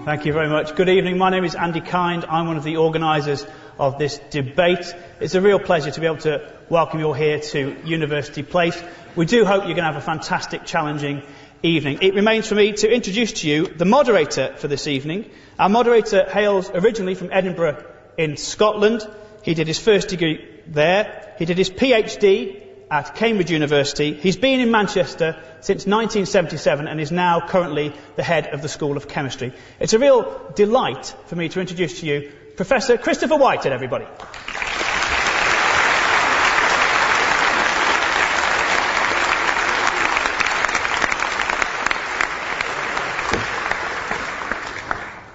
Thank you very much. Good evening. My name is Andy Kind. I'm one of the organisers of this debate. It's a real pleasure to be able to welcome you all here to University Place. We do hope you're going to have a fantastic, challenging evening. It remains for me to introduce to you the moderator for this evening. Our moderator hails originally from Edinburgh in Scotland. He did his first degree there. He did his PhD at Cambridge University. He's been in Manchester since 1977 and is now currently the head of the School of Chemistry. It's a real delight for me to introduce to you Professor Christopher Whitehead, everybody.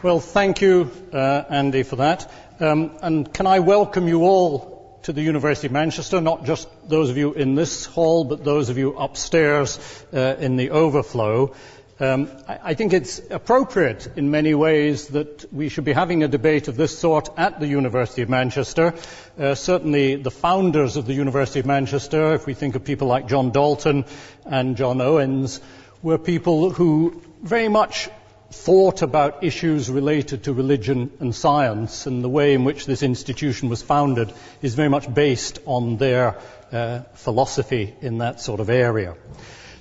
Well, thank you, Andy, for that. And can I welcome you all to the University of Manchester, not just those of you in this hall, but those of you upstairs in the overflow. I think it's appropriate in many ways that we should be having a debate of this sort at the University of Manchester. Certainly the founders of the University of Manchester, if we think of people like John Dalton and John Owens, were people who very much thought about issues related to religion and science, and the way in which this institution was founded is very much based on their philosophy in that sort of area.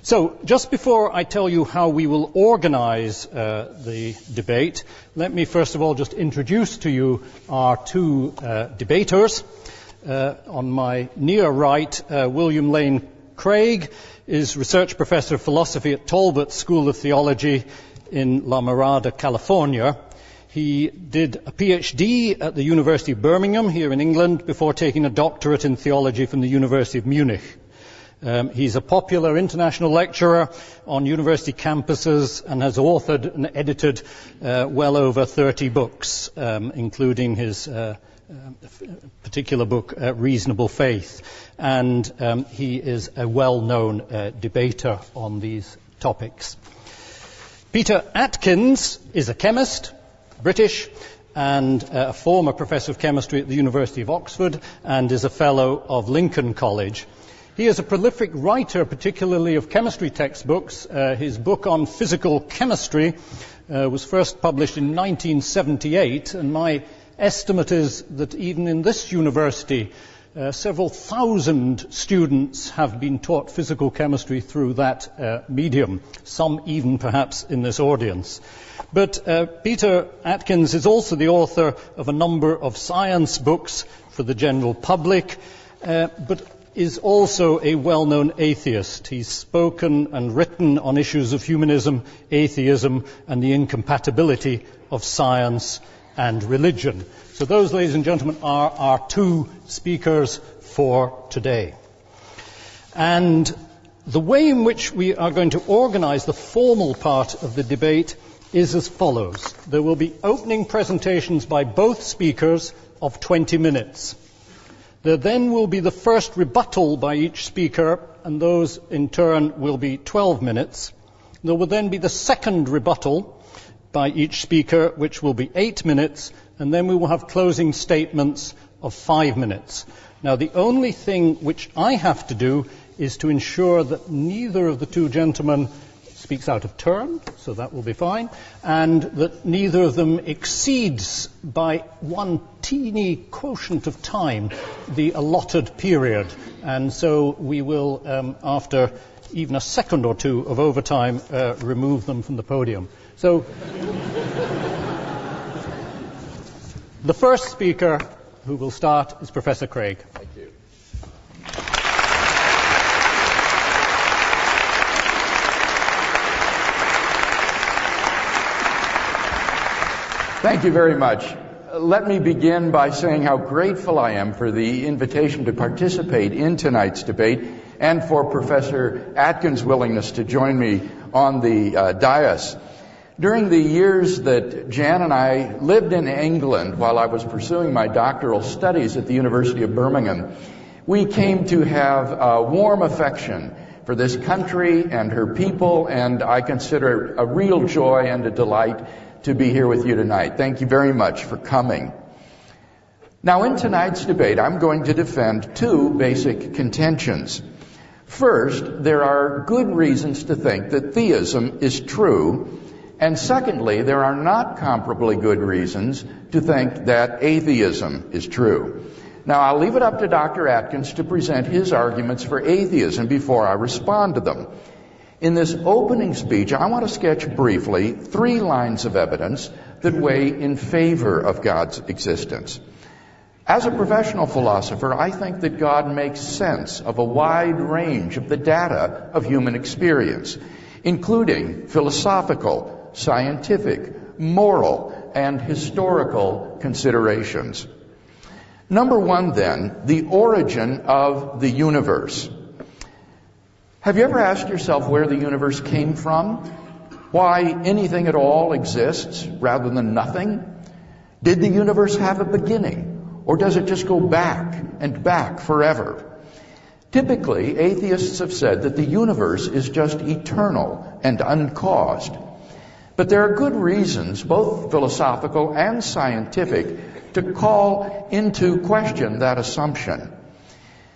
So, just before I tell you how we will organise the debate, let me first of all just introduce to you our two debaters. On my near right, William Lane Craig is Research Professor of Philosophy at Talbot School of Theology in La Mirada, California. He did a PhD at the University of Birmingham here in England before taking a doctorate in theology from the University of Munich. He's a popular international lecturer on university campuses and has authored and edited well over 30 books, including his particular book, Reasonable Faith. And he is a well-known debater on these topics. Peter Atkins is a chemist, British, and a former professor of chemistry at the University of Oxford, and is a fellow of Lincoln College. He is a prolific writer, particularly of chemistry textbooks. His book on physical chemistry was first published in 1978, and my estimate is that even in this university, several thousand students have been taught physical chemistry through that medium, some even perhaps in this audience. But Peter Atkins is also the author of a number of science books for the general public, but is also a well-known atheist. He's spoken and written on issues of humanism, atheism, and the incompatibility of science and religion. So those, ladies and gentlemen, are our two speakers for today. And the way in which we are going to organise the formal part of the debate is as follows. There will be opening presentations by both speakers of 20 minutes. There then will be the first rebuttal by each speaker, and those in turn will be 12 minutes. There will then be the second rebuttal by each speaker, which will be 8 minutes, and then we will have closing statements of 5 minutes. Now, the only thing which I have to do is to ensure that neither of the two gentlemen speaks out of turn, so that will be fine, and that neither of them exceeds by one teeny quotient of time the allotted period. And so we will, after even a second or two of overtime, remove them from the podium. So the first speaker who will start is Professor Craig. Thank you. Thank you very much. Let me begin by saying how grateful I am for the invitation to participate in tonight's debate and for Professor Atkins' willingness to join me on the dais. During the years that Jan and I lived in England while I was pursuing my doctoral studies at the University of Birmingham, we came to have a warm affection for this country and her people, and I consider it a real joy and a delight to be here with you tonight. Thank you very much for coming. Now, in tonight's debate, I'm going to defend two basic contentions. First, there are good reasons to think that theism is true, And secondly, there are not comparably good reasons to think that atheism is true. Now, I'll leave it up to Dr. Atkins to present his arguments for atheism before I respond to them. In this opening speech, I want to sketch briefly 3 lines of evidence that weigh in favor of God's existence. As a professional philosopher, I think that God makes sense of a wide range of the data of human experience, including philosophical, scientific, moral, and historical considerations. Number 1, then, the origin of the universe. Have you ever asked yourself where the universe came from? Why anything at all exists rather than nothing? Did the universe have a beginning? Or does it just go back and back forever? Typically, atheists have said that the universe is just eternal and uncaused. But there are good reasons, both philosophical and scientific, to call into question that assumption.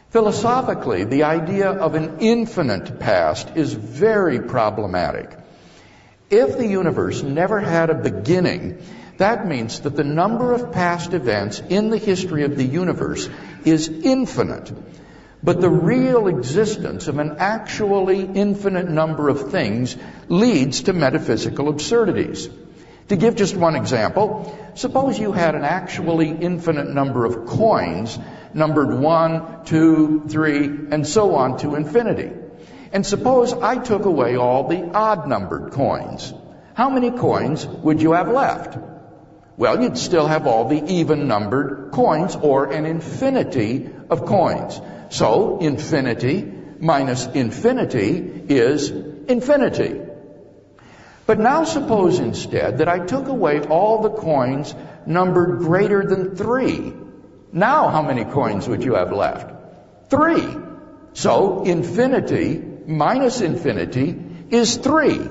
Philosophically, the idea of an infinite past is very problematic. If the universe never had a beginning, that means that the number of past events in the history of the universe is infinite. But the real existence of an actually infinite number of things leads to metaphysical absurdities. To give just one example, suppose you had an actually infinite number of coins, numbered 1, 2, 3, and so on to infinity. And suppose I took away all the odd-numbered coins. How many coins would you have left? Well, you'd still have all the even-numbered coins, or an infinity of coins. So, infinity minus infinity is infinity. But now suppose instead that I took away all the coins numbered greater than 3. Now how many coins would you have left? 3. So, infinity minus infinity is 3.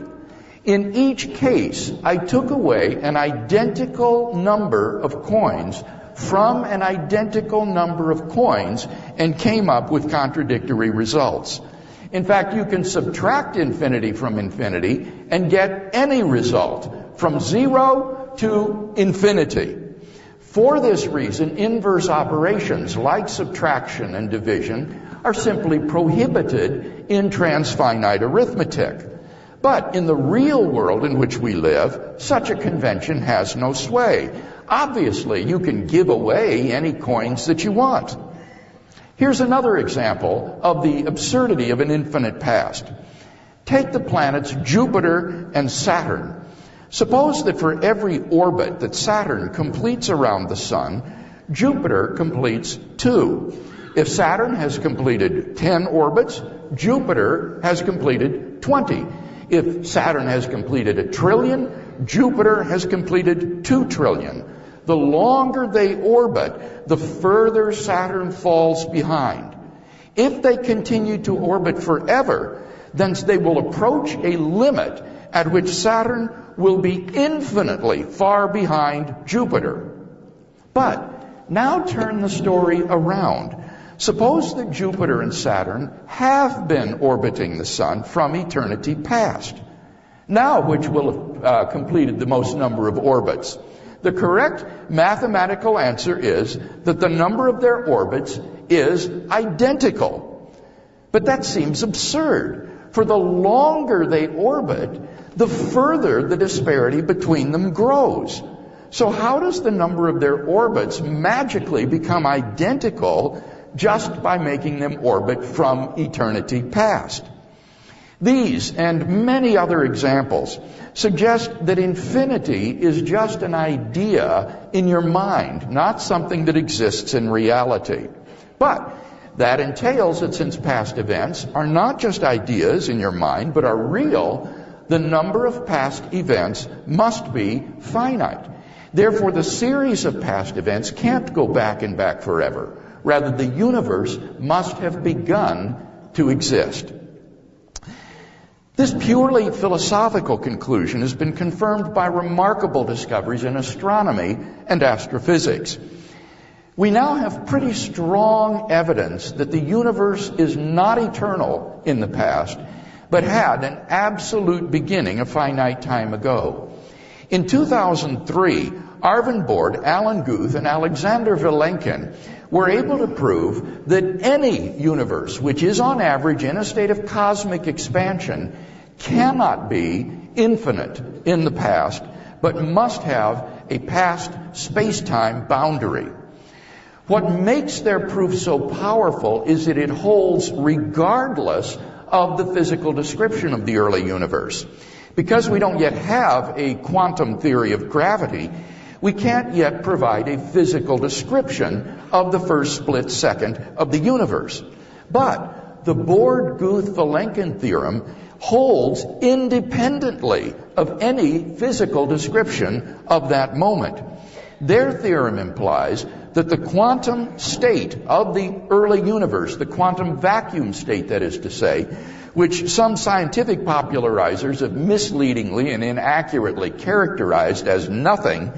In each case, I took away an identical number of coins from an identical number of coins and came up with contradictory results. In fact, you can subtract infinity from infinity and get any result, from 0 to infinity. For this reason, inverse operations like subtraction and division are simply prohibited in transfinite arithmetic. But in the real world in which we live, such a convention has no sway. Obviously, you can give away any coins that you want. Here's another example of the absurdity of an infinite past. Take the planets Jupiter and Saturn. Suppose that for every orbit that Saturn completes around the Sun, Jupiter completes 2. If Saturn has completed 10 orbits, Jupiter has completed 20. If Saturn has completed 1 trillion, Jupiter has completed 2 trillion. The longer they orbit, the further Saturn falls behind. If they continue to orbit forever, then they will approach a limit at which Saturn will be infinitely far behind Jupiter. But now turn the story around. Suppose that Jupiter and Saturn have been orbiting the Sun from eternity past. Now, which will have completed the most number of orbits? The correct mathematical answer is that the number of their orbits is identical. But that seems absurd. For the longer they orbit, the further the disparity between them grows. So how does the number of their orbits magically become identical just by making them orbit from eternity past? These and many other examples suggest that infinity is just an idea in your mind, not something that exists in reality. But that entails that since past events are not just ideas in your mind, but are real, the number of past events must be finite. Therefore, the series of past events can't go back and back forever. Rather, the universe must have begun to exist. This purely philosophical conclusion has been confirmed by remarkable discoveries in astronomy and astrophysics. We now have pretty strong evidence that the universe is not eternal in the past, but had an absolute beginning a finite time ago. In 2003, Arvind Borde, Alan Guth, and Alexander Vilenkin were able to prove that any universe which is on average in a state of cosmic expansion cannot be infinite in the past, but must have a past space-time boundary. What makes their proof so powerful is that it holds regardless of the physical description of the early universe. Because we don't yet have a quantum theory of gravity, we can't yet provide a physical description of the first split second of the universe. But the Borde-Guth-Vilenkin theorem holds independently of any physical description of that moment. Their theorem implies that the quantum state of the early universe, the quantum vacuum state, that is to say, which some scientific popularizers have misleadingly and inaccurately characterized as nothing,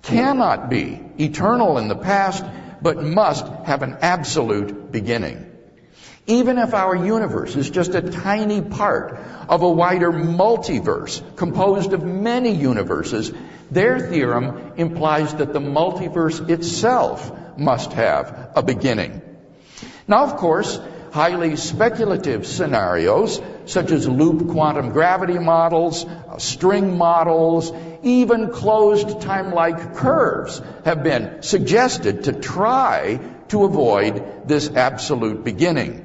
cannot be eternal in the past, but must have an absolute beginning. Even if our universe is just a tiny part of a wider multiverse composed of many universes, their theorem implies that the multiverse itself must have a beginning. Now, of course, highly speculative scenarios, such as loop quantum gravity models, string models, even closed time-like curves, have been suggested to try to avoid this absolute beginning.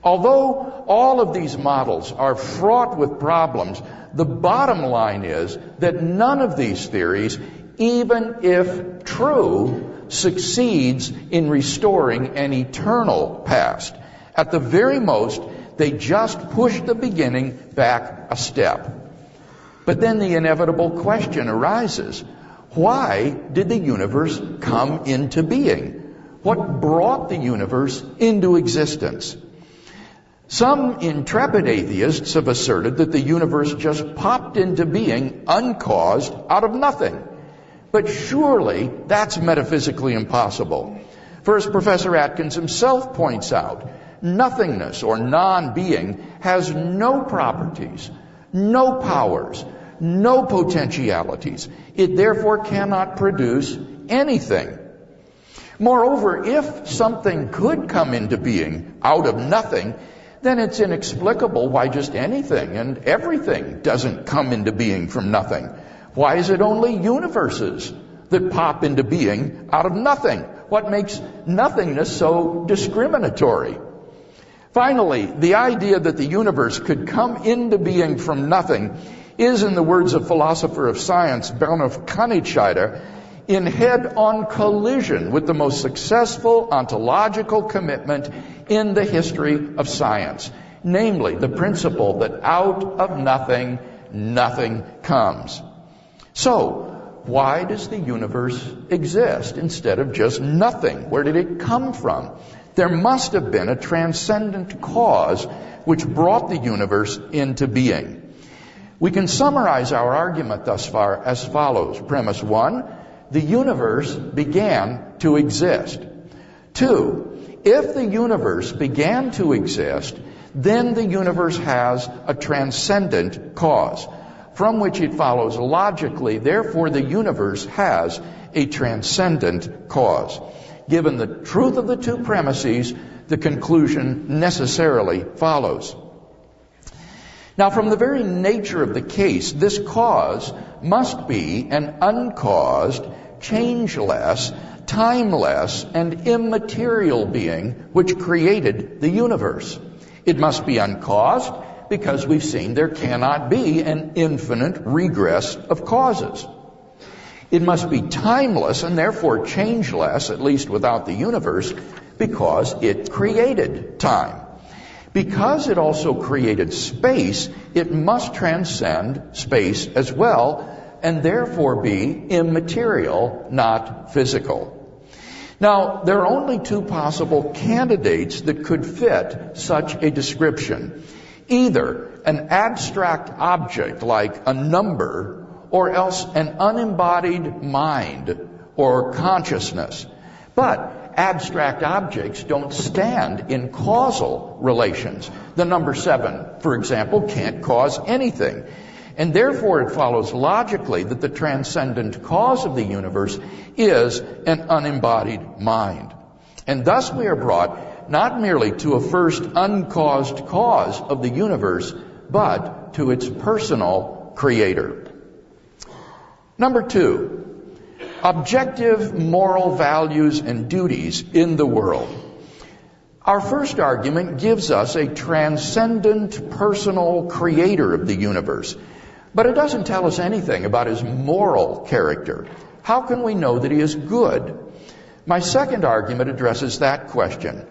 Although all of these models are fraught with problems, the bottom line is that none of these theories, even if true, succeeds in restoring an eternal past. At the very most, they just push the beginning back a step. But then the inevitable question arises: why did the universe come into being? What brought the universe into existence? Some intrepid atheists have asserted that the universe just popped into being uncaused out of nothing. But surely that's metaphysically impossible. For as Professor Atkins himself points out, nothingness or non-being has no properties, no powers, no potentialities. It therefore cannot produce anything. Moreover, if something could come into being out of nothing, then it's inexplicable why just anything and everything doesn't come into being from nothing. Why is it only universes that pop into being out of nothing? What makes nothingness so discriminatory? Finally, the idea that the universe could come into being from nothing is, in the words of philosopher of science Bernhard Kanitscheider, in head-on collision with the most successful ontological commitment in the history of science, namely the principle that out of nothing, nothing comes. So, why does the universe exist instead of just nothing? Where did it come from? There must have been a transcendent cause which brought the universe into being. We can summarize our argument thus far as follows. Premise 1, the universe began to exist. 2, if the universe began to exist, then the universe has a transcendent cause, from which it follows logically, therefore the universe has a transcendent cause. Given the truth of the two premises, the conclusion necessarily follows. Now, from the very nature of the case, this cause must be an uncaused, changeless, timeless, and immaterial being which created the universe. It must be uncaused because we've seen there cannot be an infinite regress of causes. It must be timeless and therefore changeless, at least without the universe, because it created time. Because it also created space, it must transcend space as well, and therefore be immaterial, not physical. Now, there are only two possible candidates that could fit such a description. Either an abstract object like a number, or else an unembodied mind or consciousness. But abstract objects don't stand in causal relations. The number 7, for example, can't cause anything. And therefore it follows logically that the transcendent cause of the universe is an unembodied mind. And thus we are brought not merely to a first uncaused cause of the universe, but to its personal creator. Number 2, objective moral values and duties in the world. Our first argument gives us a transcendent personal creator of the universe, but it doesn't tell us anything about his moral character. How can we know that he is good? My second argument addresses that question.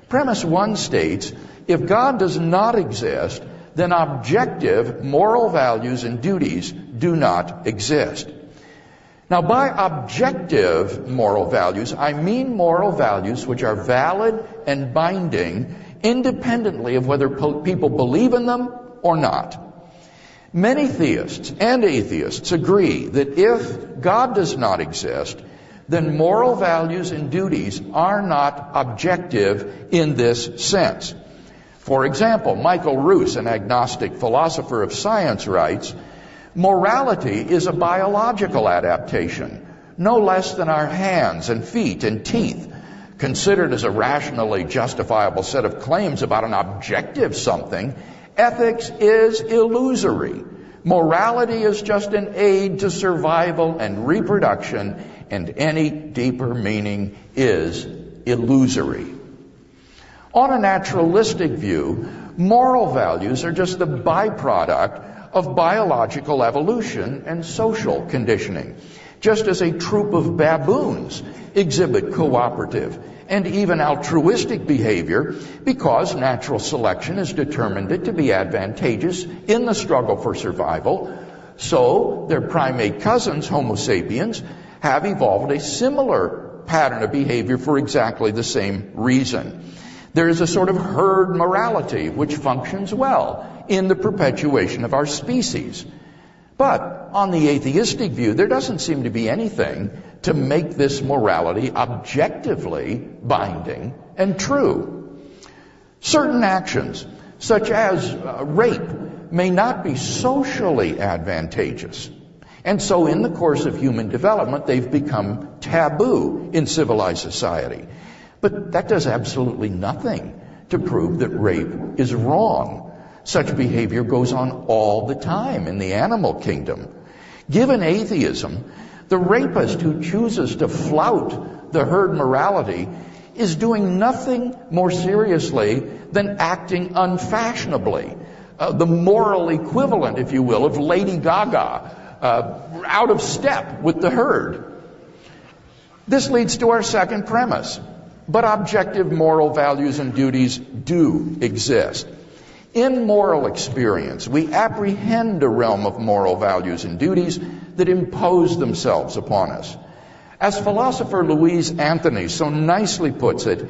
Premise 1 states, if God does not exist, then objective moral values and duties do not exist. Now, by objective moral values, I mean moral values which are valid and binding independently of whether people believe in them or not. Many theists and atheists agree that if God does not exist, then moral values and duties are not objective in this sense. For example, Michael Roos, an agnostic philosopher of science, writes, morality is a biological adaptation, no less than our hands and feet and teeth. Considered as a rationally justifiable set of claims about an objective something, ethics is illusory. Morality is just an aid to survival and reproduction, and any deeper meaning is illusory. On a naturalistic view, moral values are just the byproduct of biological evolution and social conditioning, just as a troop of baboons exhibit cooperative and even altruistic behavior because natural selection has determined it to be advantageous in the struggle for survival. So their primate cousins, Homo sapiens, have evolved a similar pattern of behavior for exactly the same reason. There is a sort of herd morality which functions well in the perpetuation of our species. But on the atheistic view, there doesn't seem to be anything to make this morality objectively binding and true. Certain actions, such as rape, may not be socially advantageous. And so in the course of human development, they've become taboo in civilized society. But that does absolutely nothing to prove that rape is wrong. Such behavior goes on all the time in the animal kingdom. Given atheism, the rapist who chooses to flout the herd morality is doing nothing more seriously than acting unfashionably. The moral equivalent, if you will, of Lady Gaga, out of step with the herd. This leads to our second premise. But objective moral values and duties do exist. In moral experience, we apprehend a realm of moral values and duties that impose themselves upon us. As philosopher Louise Anthony so nicely puts it,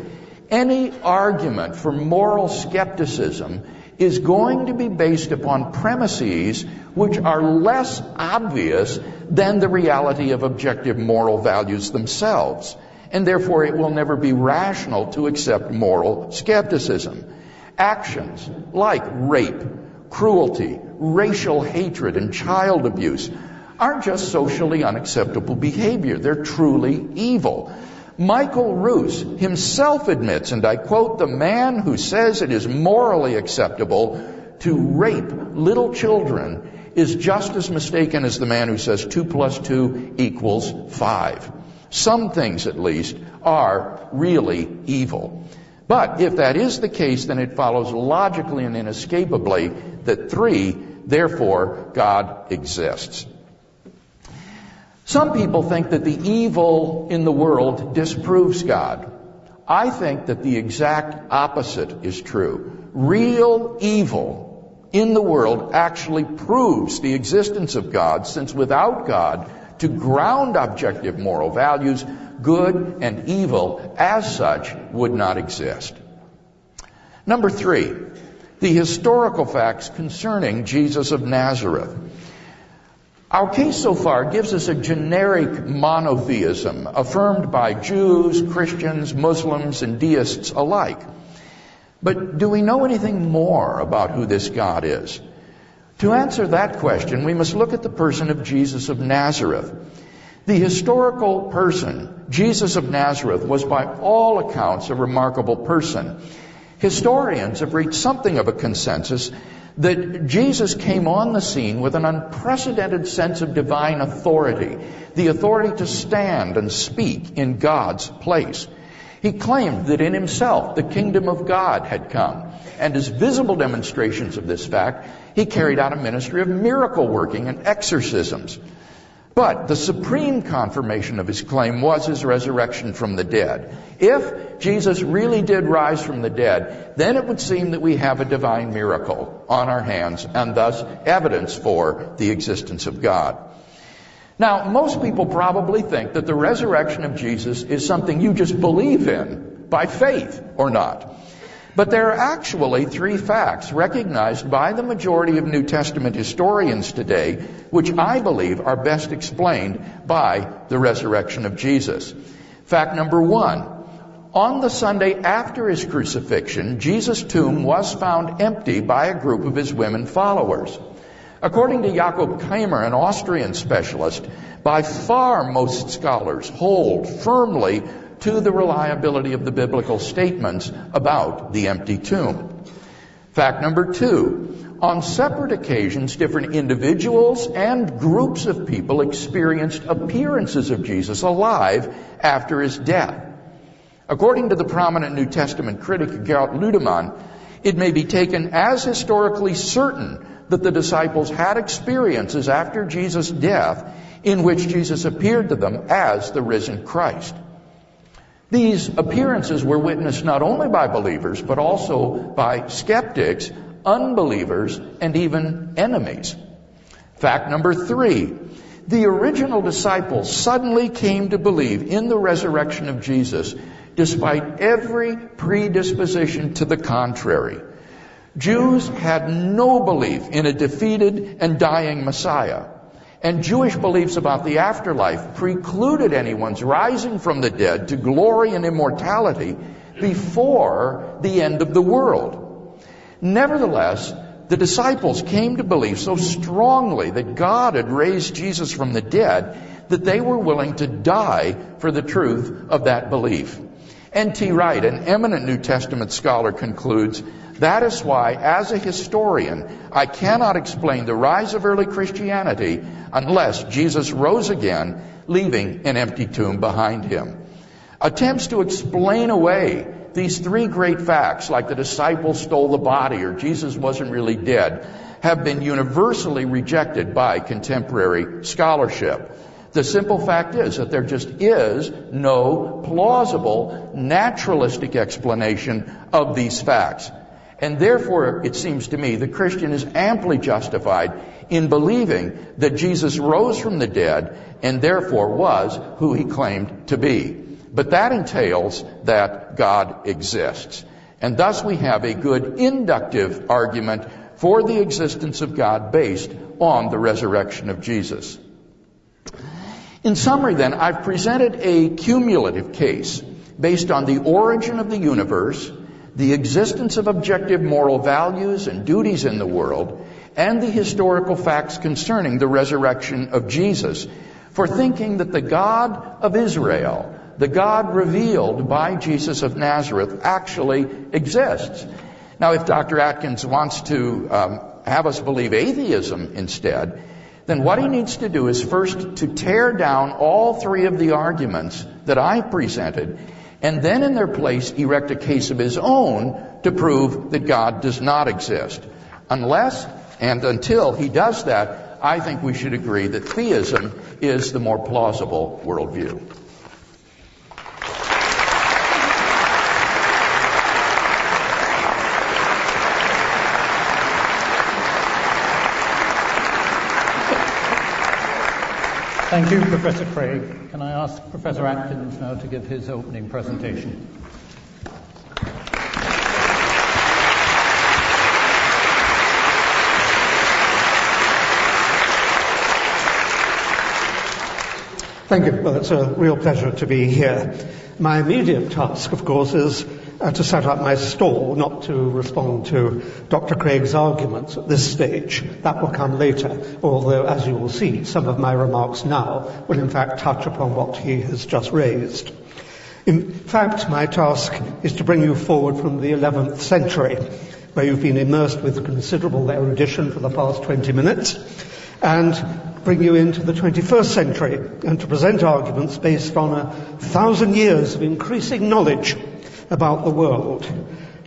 any argument for moral skepticism is going to be based upon premises which are less obvious than the reality of objective moral values themselves. And therefore it will never be rational to accept moral skepticism. Actions like rape, cruelty, racial hatred, and child abuse aren't just socially unacceptable behavior. They're truly evil. Michael Roos himself admits, and I quote, "The man who says it is morally acceptable to rape little children is just as mistaken as the man who says 2 + 2 = 5. Some things, at least, are really evil. But if that is the case, then it follows logically and inescapably that 3, therefore, God exists. Some people think that the evil in the world disproves God. I think that the exact opposite is true. Real evil in the world actually proves the existence of God, since without God, to ground objective moral values, good and evil as such would not exist. Number 3, the historical facts concerning Jesus of Nazareth. Our case so far gives us a generic monotheism affirmed by Jews, Christians, Muslims, and deists alike. But do we know anything more about who this God is? To answer that question, we must look at the person of Jesus of Nazareth. The historical person, Jesus of Nazareth, was by all accounts a remarkable person. Historians have reached something of a consensus that Jesus came on the scene with an unprecedented sense of divine authority, the authority to stand and speak in God's place. He claimed that in himself the kingdom of God had come, and as visible demonstrations of this fact, he carried out a ministry of miracle working and exorcisms. But the supreme confirmation of his claim was his resurrection from the dead. If Jesus really did rise from the dead, then it would seem that we have a divine miracle on our hands, and thus evidence for the existence of God. Now, most people probably think that the resurrection of Jesus is something you just believe in by faith or not. But there are actually three facts recognized by the majority of New Testament historians today, which I believe are best explained by the resurrection of Jesus. Fact number one, on the Sunday after his crucifixion, Jesus' tomb was found empty by a group of his women followers. According to Jakob Kramer, an Austrian specialist, by far most scholars hold firmly to the reliability of the biblical statements about the empty tomb. Fact number two, on separate occasions, different individuals and groups of people experienced appearances of Jesus alive after his death. According to the prominent New Testament critic Gerhard Ludemann, it may be taken as historically certain that the disciples had experiences after Jesus' death in which Jesus appeared to them as the risen Christ. These appearances were witnessed not only by believers, but also by skeptics, unbelievers, and even enemies. Fact number three, the original disciples suddenly came to believe in the resurrection of Jesus, despite every predisposition to the contrary. Jews had no belief in a defeated and dying Messiah. And Jewish beliefs about the afterlife precluded anyone's rising from the dead to glory and immortality before the end of the world. Nevertheless, the disciples came to believe so strongly that God had raised Jesus from the dead that they were willing to die for the truth of that belief. N.T. Wright, an eminent New Testament scholar, concludes, that is why, as a historian, I cannot explain the rise of early Christianity unless Jesus rose again, leaving an empty tomb behind him. Attempts to explain away these three great facts, like the disciples stole the body or Jesus wasn't really dead, have been universally rejected by contemporary scholarship. The simple fact is that there just is no plausible, naturalistic explanation of these facts. And therefore, it seems to me, the Christian is amply justified in believing that Jesus rose from the dead and therefore was who he claimed to be. But that entails that God exists. And thus we have a good inductive argument for the existence of God based on the resurrection of Jesus. In summary, then, I've presented a cumulative case based on the origin of the universe, the existence of objective moral values and duties in the world, and the historical facts concerning the resurrection of Jesus, for thinking that the God of Israel, the God revealed by Jesus of Nazareth, actually exists. Now, if Dr. Atkins wants to have us believe atheism instead, then what he needs to do is first to tear down all three of the arguments that I presented, and then in their place erect a case of his own to prove that God does not exist. Unless and until he does that, I think we should agree that theism is the more plausible worldview. Thank you, Professor Craig. Can I ask Professor Atkins now to give his opening presentation? Thank you. Well, it's a real pleasure to be here. My immediate task, of course, is to set up my stall, not to respond to Dr. Craig's arguments at this stage. That will come later, although, as you will see, some of my remarks now will in fact touch upon what he has just raised. In fact, my task is to bring you forward from the 11th century, where you've been immersed with considerable erudition for the past 20 minutes, and bring you into the 21st century, and to present arguments based on 1,000 years of increasing knowledge about the world.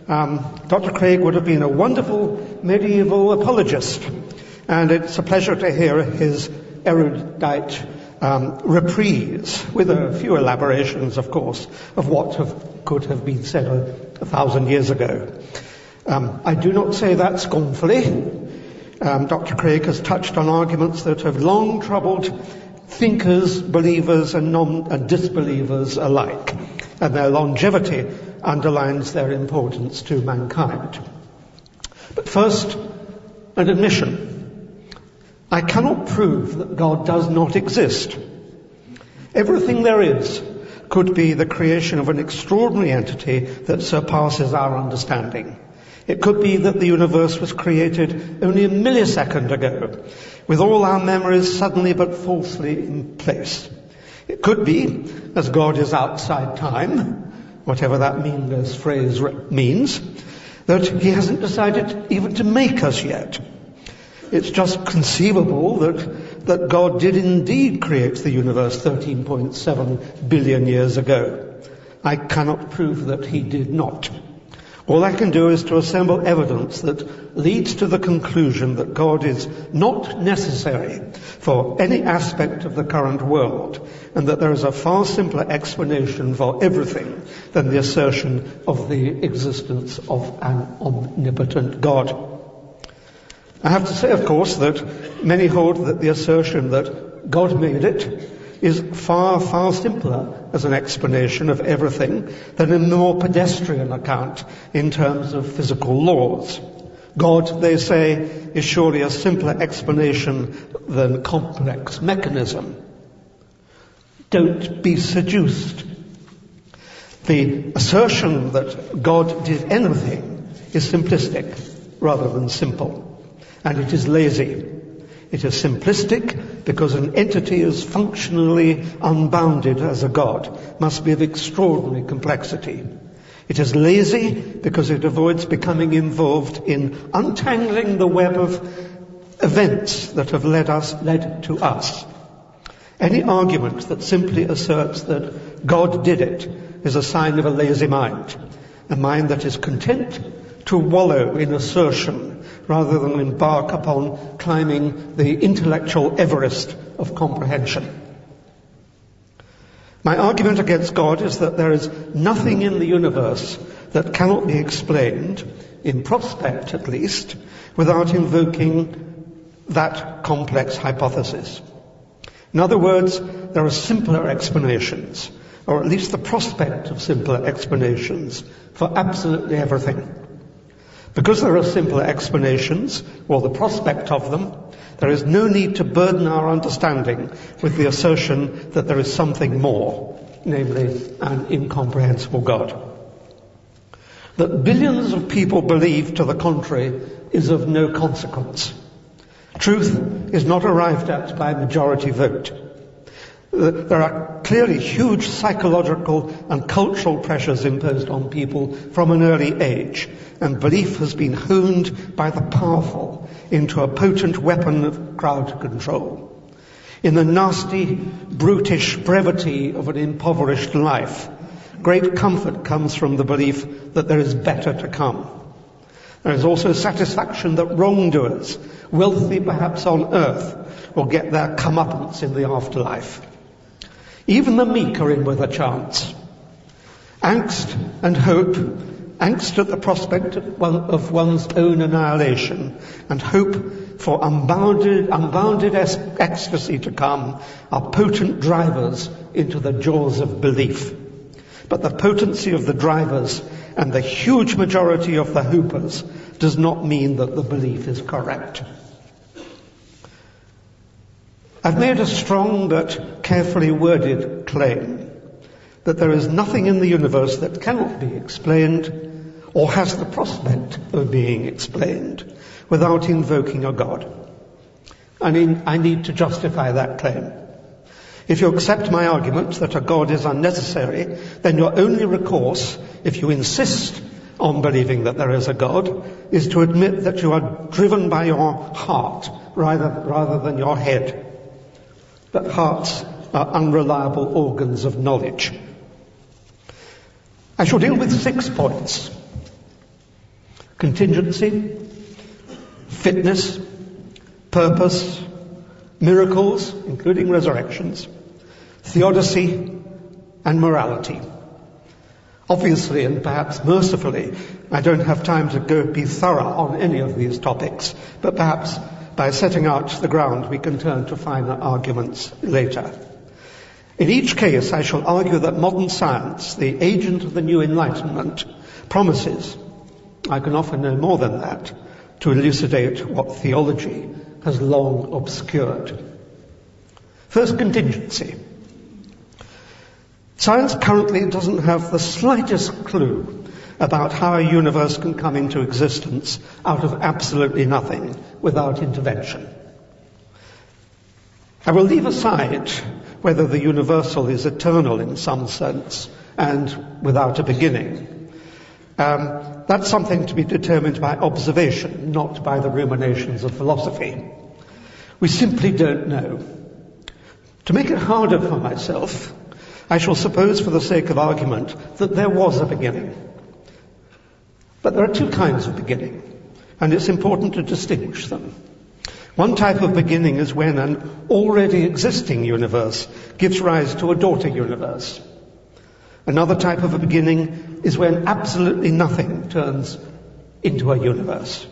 Dr. Craig would have been a wonderful medieval apologist, and it's a pleasure to hear his erudite reprise, with a few elaborations, of course, of what could have been said 1,000 years ago. I do not say that scornfully. Dr. Craig has touched on arguments that have long troubled thinkers, believers and disbelievers alike, and their longevity underlines their importance to mankind. But first, an admission. I cannot prove that God does not exist. Everything there is could be the creation of an extraordinary entity that surpasses our understanding. It could be that the universe was created only a millisecond ago, with all our memories suddenly but falsely in place. It could be, as God is outside time, whatever that meaningless phrase means, that he hasn't decided even to make us yet. It's just conceivable that God did indeed create the universe 13.7 billion years ago. I cannot prove that he did not. All I can do is to assemble evidence that leads to the conclusion that God is not necessary for any aspect of the current world, and that there is a far simpler explanation for everything than the assertion of the existence of an omnipotent God. I have to say, of course, that many hold that the assertion that God made it is far, far simpler as an explanation of everything than a more pedestrian account in terms of physical laws. God, they say, is surely a simpler explanation than complex mechanism. Don't be seduced. The assertion that God did anything is simplistic rather than simple, and it is lazy. It is simplistic because an entity as functionally unbounded as a God must be of extraordinary complexity. It is lazy because it avoids becoming involved in untangling the web of events that have led to us. Any argument that simply asserts that God did it is a sign of a lazy mind, a mind that is content to wallow in assertion rather than embark upon climbing the intellectual Everest of comprehension. My argument against God is that there is nothing in the universe that cannot be explained, in prospect at least, without invoking that complex hypothesis. In other words, there are simpler explanations, or at least the prospect of simpler explanations, for absolutely everything. Because there are simpler explanations, or the prospect of them, there is no need to burden our understanding with the assertion that there is something more, namely an incomprehensible God. That billions of people believe to the contrary is of no consequence. Truth is not arrived at by majority vote. There are clearly huge psychological and cultural pressures imposed on people from an early age, and belief has been honed by the powerful into a potent weapon of crowd control. In the nasty, brutish brevity of an impoverished life, great comfort comes from the belief that there is better to come. There is also satisfaction that wrongdoers, wealthy perhaps on earth, will get their comeuppance in the afterlife. Even the meek are in with a chance. Angst and hope, angst at the prospect of one's own annihilation, and hope for unbounded ecstasy to come, are potent drivers into the jaws of belief. But the potency of the drivers and the huge majority of the hopers does not mean that the belief is correct. I've made a strong but carefully worded claim. that there is nothing in the universe that cannot be explained or has the prospect of being explained without invoking a God. I need to justify that claim. If you accept my argument that a God is unnecessary, then your only recourse, if you insist on believing that there is a God, is to admit that you are driven by your heart rather than your head. That hearts are unreliable organs of knowledge. I shall deal with 6 points: contingency, fitness, purpose, miracles, including resurrections, theodicy, and morality. Obviously, and perhaps mercifully, I don't have time to be thorough on any of these topics, but perhaps by setting out the ground we can turn to finer arguments later. In each case, I shall argue that modern science, the agent of the new Enlightenment, promises, I can offer no more than that, to elucidate what theology has long obscured. First, contingency. Science currently doesn't have the slightest clue about how a universe can come into existence out of absolutely nothing without intervention. I will leave aside whether the universal is eternal in some sense and without a beginning. That's something to be determined by observation, not by the ruminations of philosophy. We simply don't know. To make it harder for myself, I shall suppose for the sake of argument that there was a beginning. But there are 2 kinds of beginning, and it's important to distinguish them. One type of beginning is when an already existing universe gives rise to a daughter universe. Another type of a beginning is when absolutely nothing turns into a universe.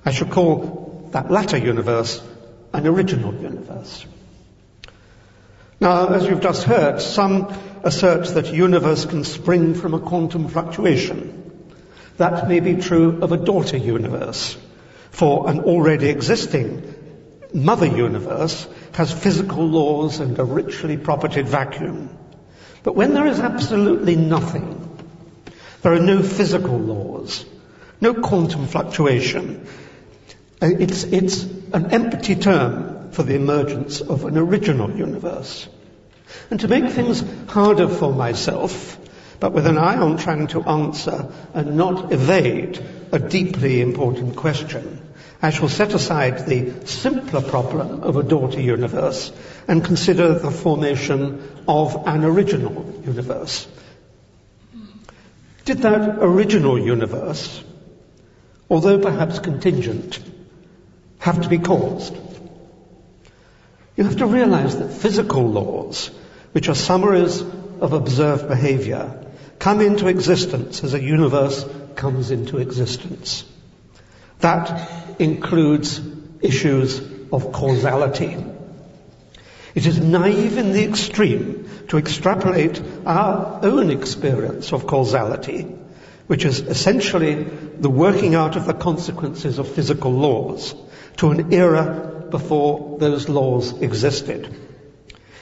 I shall call that latter universe an original universe. Now, as you've just heard, some assert that a universe can spring from a quantum fluctuation. That may be true of a daughter universe, for an already existing mother universe has physical laws and a richly propertied vacuum. But when there is absolutely nothing, there are no physical laws, no quantum fluctuation. It's an empty term for the emergence of an original universe. And to make things harder for myself, but with an eye on trying to answer and not evade a deeply important question, I shall set aside the simpler problem of a daughter universe and consider the formation of an original universe. Did that original universe, although perhaps contingent, have to be caused? You have to realize that physical laws, which are summaries of observed behavior, come into existence as a universe comes into existence. That includes issues of causality. It is naive in the extreme to extrapolate our own experience of causality, which is essentially the working out of the consequences of physical laws, to an era before those laws existed.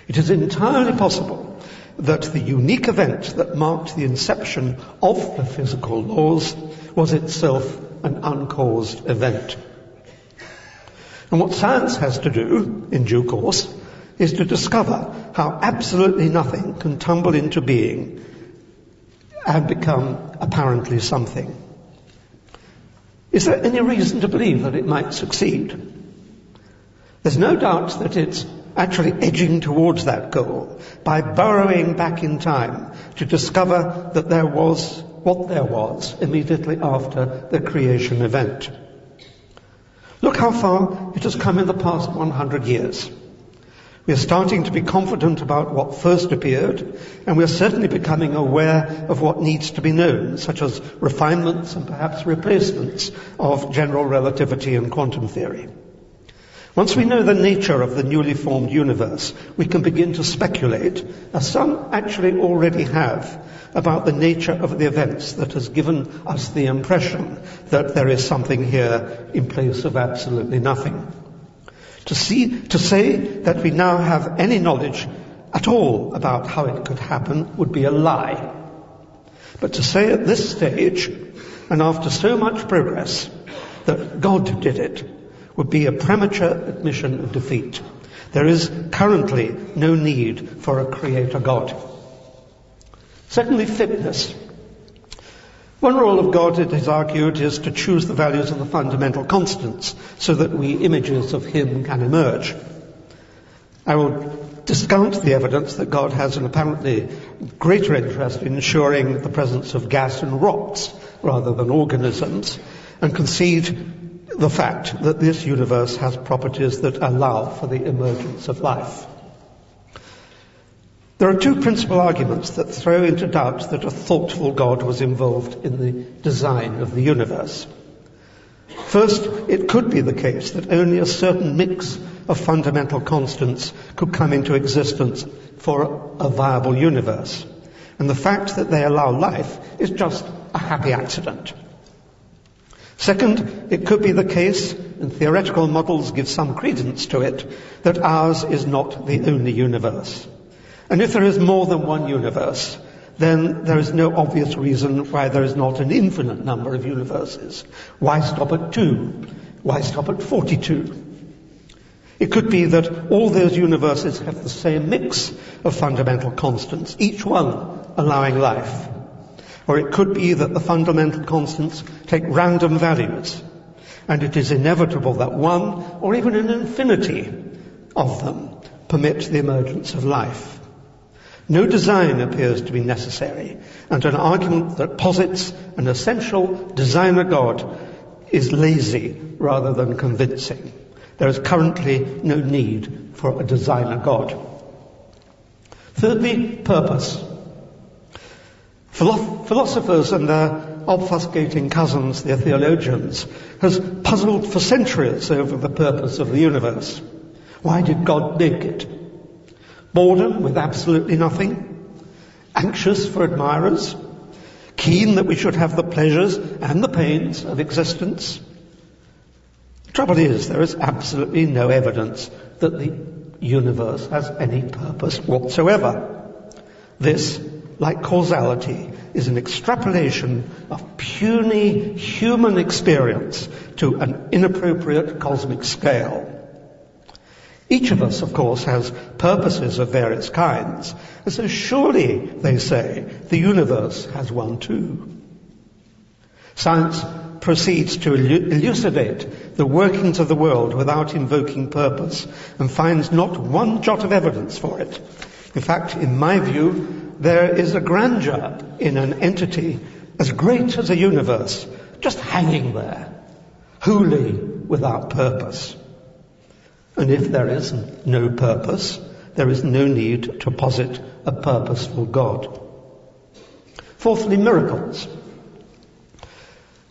It is entirely possible that the unique event that marked the inception of the physical laws was itself an uncaused event. And what science has to do, in due course, is to discover how absolutely nothing can tumble into being and become apparently something. Is there any reason to believe that it might succeed? There's no doubt that it's actually edging towards that goal by burrowing back in time to discover that there was what there was immediately after the creation event. Look how far it has come in the past 100 years. We are starting to be confident about what first appeared, and we are certainly becoming aware of what needs to be known, such as refinements and perhaps replacements of general relativity and quantum theory. Once we know the nature of the newly formed universe, we can begin to speculate, as some actually already have, about the nature of the events that has given us the impression that there is something here in place of absolutely nothing. To say that we now have any knowledge at all about how it could happen would be a lie. But to say at this stage, and after so much progress, that God did it would be a premature admission of defeat. There is currently no need for a creator God. Secondly, fitness. One role of God, it is argued, is to choose the values of the fundamental constants so that images of him can emerge. I will discount the evidence that God has an apparently greater interest in ensuring the presence of gas and rocks rather than organisms, and concede the fact that this universe has properties that allow for the emergence of life. There are two principal arguments that throw into doubt that a thoughtful God was involved in the design of the universe. First, it could be the case that only a certain mix of fundamental constants could come into existence for a viable universe, and the fact that they allow life is just a happy accident. Second, it could be the case, and theoretical models give some credence to it, that ours is not the only universe. And if there is more than one universe, then there is no obvious reason why there is not an infinite number of universes. Why stop at 2? Why stop at 42? It could be that all those universes have the same mix of fundamental constants, each one allowing life. Or it could be that the fundamental constants take random values, and it is inevitable that one, or even an infinity of them, permit the emergence of life. No design appears to be necessary, and an argument that posits an essential designer God is lazy rather than convincing. There is currently no need for a designer God. Thirdly, purpose. Philosophers and their obfuscating cousins, the theologians, has puzzled for centuries over the purpose of the universe. Why did God make it? Boredom with absolutely nothing? Anxious for admirers? Keen that we should have the pleasures and the pains of existence? The trouble is, there is absolutely no evidence that the universe has any purpose whatsoever. This, like causality, is an extrapolation of puny human experience to an inappropriate cosmic scale. Each of us, of course, has purposes of various kinds, and so surely, they say, the universe has one too. Science proceeds to elucidate the workings of the world without invoking purpose, and finds not one jot of evidence for it. In fact, in my view, there is a grandeur in an entity as great as a universe, just hanging there, wholly without purpose. And if there is no purpose, there is no need to posit a purposeful God. Fourthly, miracles.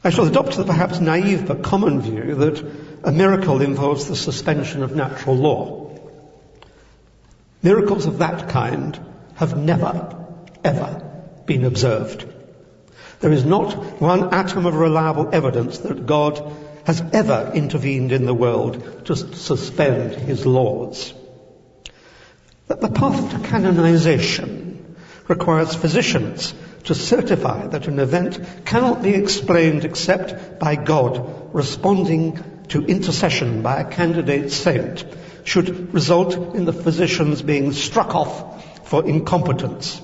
I shall adopt the perhaps naive but common view that a miracle involves the suspension of natural law. Miracles of that kind have never, ever been observed. There is not one atom of reliable evidence that God has ever intervened in the world to suspend his laws. That the path to canonization requires physicians to certify that an event cannot be explained except by God responding to intercession by a candidate saint should result in the physicians being struck off for incompetence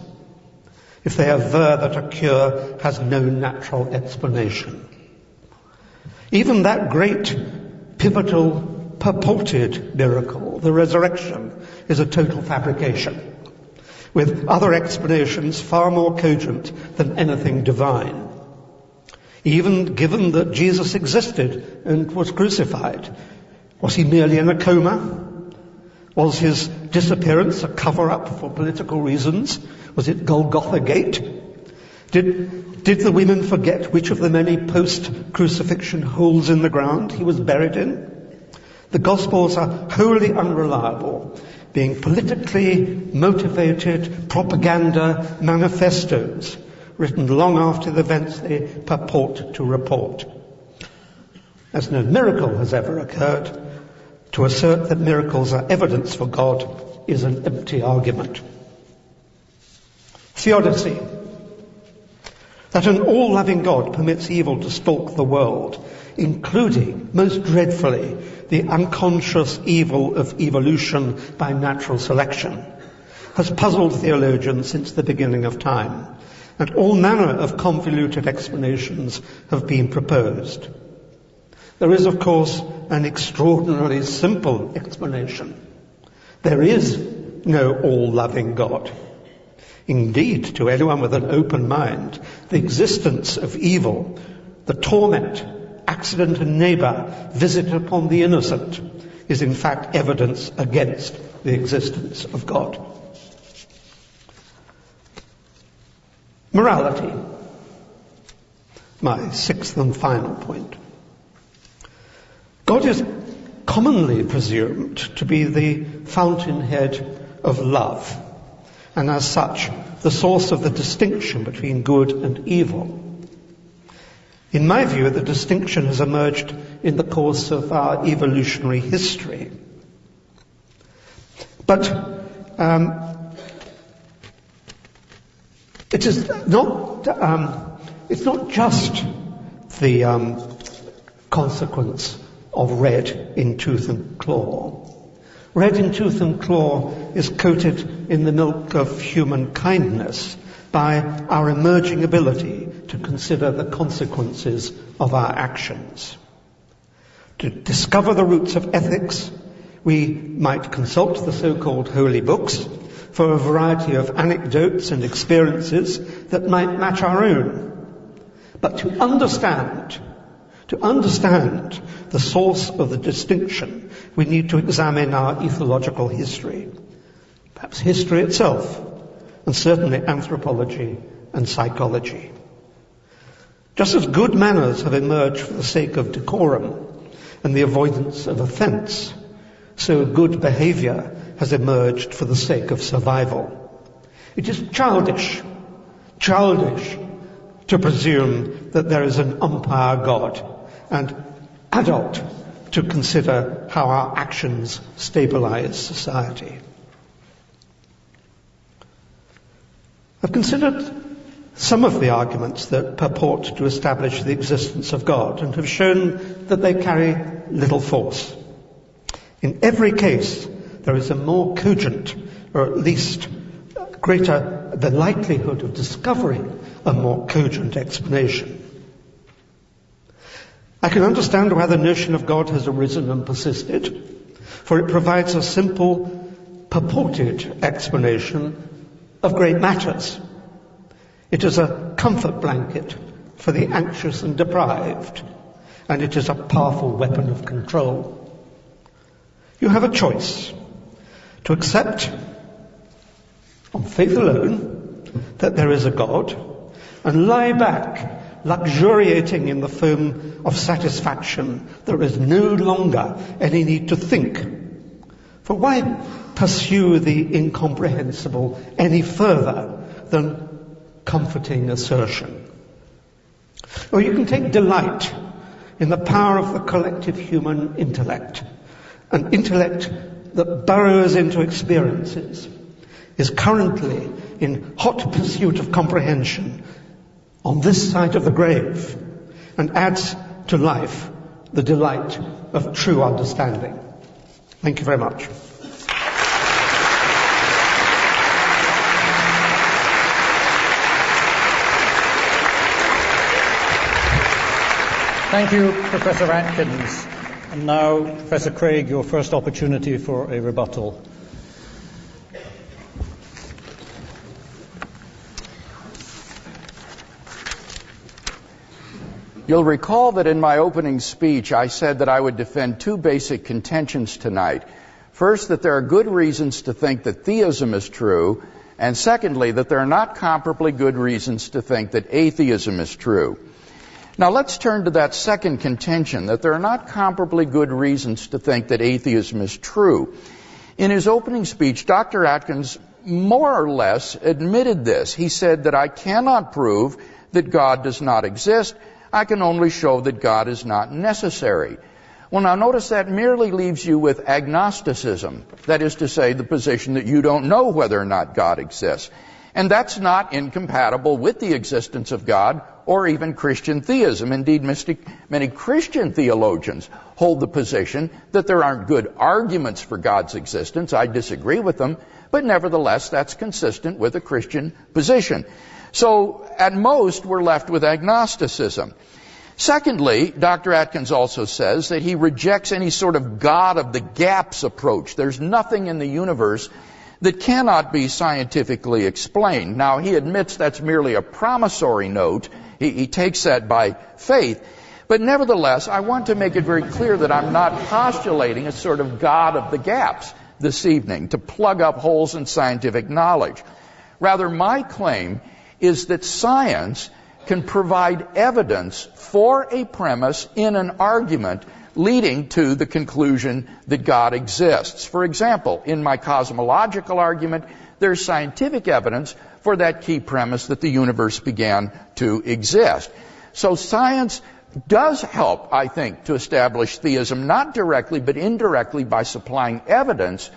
if they aver that a cure has no natural explanation. Even that great, pivotal, purported miracle, the resurrection, is a total fabrication, with other explanations far more cogent than anything divine. Even given that Jesus existed and was crucified, was he merely in a coma? Was his disappearance a cover-up for political reasons? Was it Golgotha Gate? Did the women forget which of the many post-crucifixion holes in the ground he was buried in? The Gospels are wholly unreliable, being politically motivated propaganda manifestos written long after the events they purport to report. As no miracle has ever occurred, to assert that miracles are evidence for God is an empty argument. Theodicy. That an all-loving God permits evil to stalk the world, including, most dreadfully, the unconscious evil of evolution by natural selection, has puzzled theologians since the beginning of time, and all manner of convoluted explanations have been proposed. There is, of course, an extraordinarily simple explanation. There is no all-loving God. Indeed, to anyone with an open mind, the existence of evil, the torment, accident and neighbour visited upon the innocent, is in fact evidence against the existence of God. Morality. My sixth and final point. God is commonly presumed to be the fountainhead of love, and as such, the source of the distinction between good and evil. In my view, the distinction has emerged in the course of our evolutionary history. But it's not just the consequence of red in tooth and claw. Red in tooth and claw is coated in the milk of human kindness by our emerging ability to consider the consequences of our actions. To discover the roots of ethics, we might consult the so-called holy books for a variety of anecdotes and experiences that might match our own. But to understand the source of the distinction, we need to examine our ethological history, perhaps history itself, and certainly anthropology and psychology. Just as good manners have emerged for the sake of decorum and the avoidance of offence, so good behaviour has emerged for the sake of survival. It is childish to presume that there is an umpire God, and adult to consider how our actions stabilise society. I've considered some of the arguments that purport to establish the existence of God and have shown that they carry little force. In every case, there is a more cogent, or at least greater the likelihood of discovering a more cogent explanation. I can understand why the notion of God has arisen and persisted, for it provides a simple, purported explanation of great matters. It is a comfort blanket for the anxious and deprived, and it is a powerful weapon of control. You have a choice to accept, on faith alone, that there is a God, and lie back, luxuriating in the foam of satisfaction. There is no longer any need to think. For why pursue the incomprehensible any further than comforting assertion? Or you can take delight in the power of the collective human intellect, an intellect that burrows into experiences, is currently in hot pursuit of comprehension on this side of the grave, and adds to life the delight of true understanding. Thank you very much. Thank you, Professor Atkins. And now, Professor Craig, your first opportunity for a rebuttal. You'll recall that in my opening speech I said that I would defend two basic contentions tonight. First, that there are good reasons to think that theism is true, and secondly, that there are not comparably good reasons to think that atheism is true. Now let's turn to that second contention, that there are not comparably good reasons to think that atheism is true. In his opening speech, Dr. Atkins more or less admitted this. He said that I cannot prove that God does not exist. I can only show that God is not necessary. Well, now notice that merely leaves you with agnosticism. That is to say, the position that you don't know whether or not God exists. And that's not incompatible with the existence of God or even Christian theism. Indeed, many Christian theologians hold the position that there aren't good arguments for God's existence. I disagree with them, but nevertheless, that's consistent with a Christian position. So, at most, we're left with agnosticism. Secondly, Dr. Atkins also says that he rejects any sort of God of the gaps approach. There's nothing in the universe that cannot be scientifically explained. Now, he admits that's merely a promissory note. He takes that by faith. But nevertheless, I want to make it very clear that I'm not postulating a sort of God of the gaps this evening to plug up holes in scientific knowledge. Rather, my claim is that science can provide evidence for a premise in an argument leading to the conclusion that God exists. For example, in my cosmological argument, there's scientific evidence for that key premise that the universe began to exist. So science does help, I think, to establish theism, not directly but indirectly by supplying evidence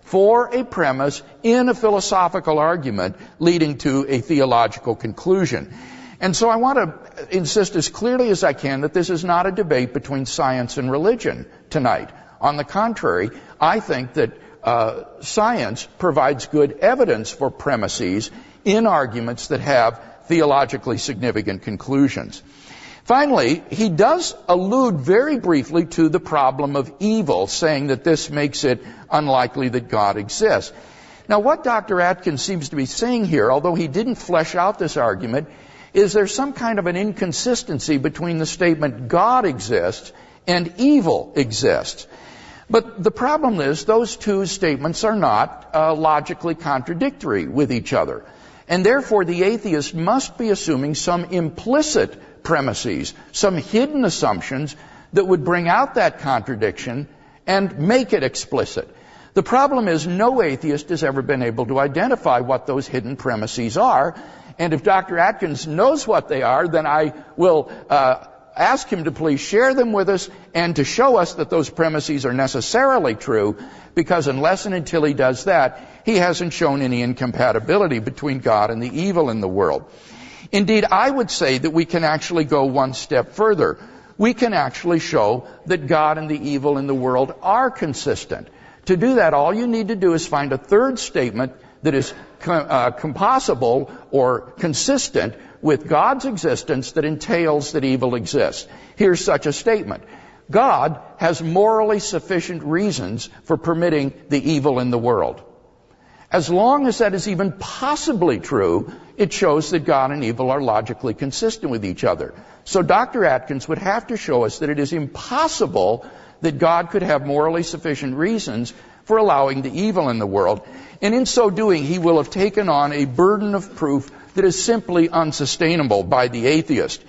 for a premise in a philosophical argument leading to a theological conclusion. And so I want to insist as clearly as I can that this is not a debate between science and religion tonight. On the contrary, I think that science provides good evidence for premises in arguments that have theologically significant conclusions. Finally, he does allude very briefly to the problem of evil, saying that this makes it unlikely that God exists. Now, what Dr. Atkins seems to be saying here, although he didn't flesh out this argument, is there some kind of an inconsistency between the statement God exists and evil exists. But the problem is those two statements are not logically contradictory with each other. And therefore the atheist must be assuming some implicit premises, some hidden assumptions that would bring out that contradiction and make it explicit. The problem is no atheist has ever been able to identify what those hidden premises are. And if Dr. Atkins knows what they are, then I will ask him to please share them with us and to show us that those premises are necessarily true, because unless and until he does that, he hasn't shown any incompatibility between God and the evil in the world. Indeed, I would say that we can actually go one step further. We can actually show that God and the evil in the world are consistent. To do that, all you need to do is find a third statement that is composable or consistent with God's existence that entails that evil exists. Here's such a statement. God has morally sufficient reasons for permitting the evil in the world. As long as that is even possibly true, it shows that God and evil are logically consistent with each other. So Dr. Atkins would have to show us that it is impossible that God could have morally sufficient reasons for allowing the evil in the world. And in so doing, he will have taken on a burden of proof that is simply unsustainable by the atheist.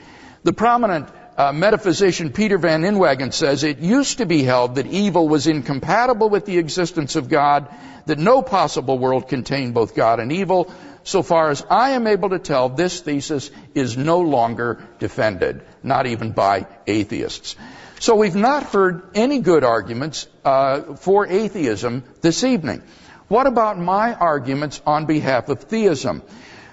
The prominent metaphysician Peter Van Inwagen says, "It used to be held that evil was incompatible with the existence of God, that no possible world contained both God and evil. So far as I am able to tell, this thesis is no longer defended, not even by atheists." So we've not heard any good arguments for atheism this evening. What about my arguments on behalf of theism?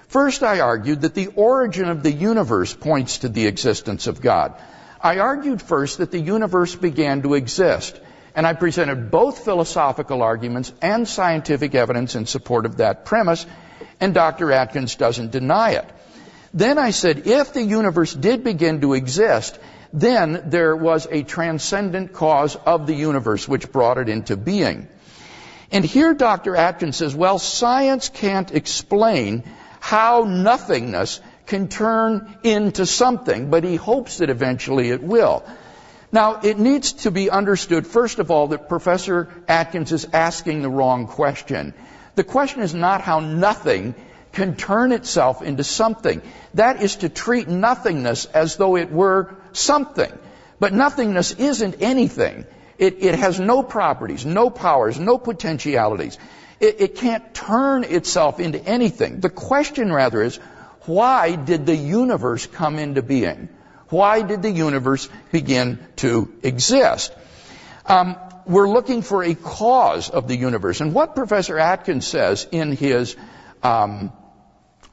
First, I argued that the origin of the universe points to the existence of God. I argued first that the universe began to exist, and I presented both philosophical arguments and scientific evidence in support of that premise, and Dr. Atkins doesn't deny it. Then I said if the universe did begin to exist, then there was a transcendent cause of the universe which brought it into being. And here Dr. Atkins says, well, science can't explain how nothingness can turn into something, but he hopes that eventually it will. Now, it needs to be understood, first of all, that Professor Atkins is asking the wrong question. The question is not how nothing can turn itself into something. That is to treat nothingness as though it were something. But nothingness isn't anything. It has no properties, no powers, no potentialities. It can't turn itself into anything. The question, rather, is why did the universe come into being? Why did the universe begin to exist? We're looking for a cause of the universe. And what Professor Atkins says in his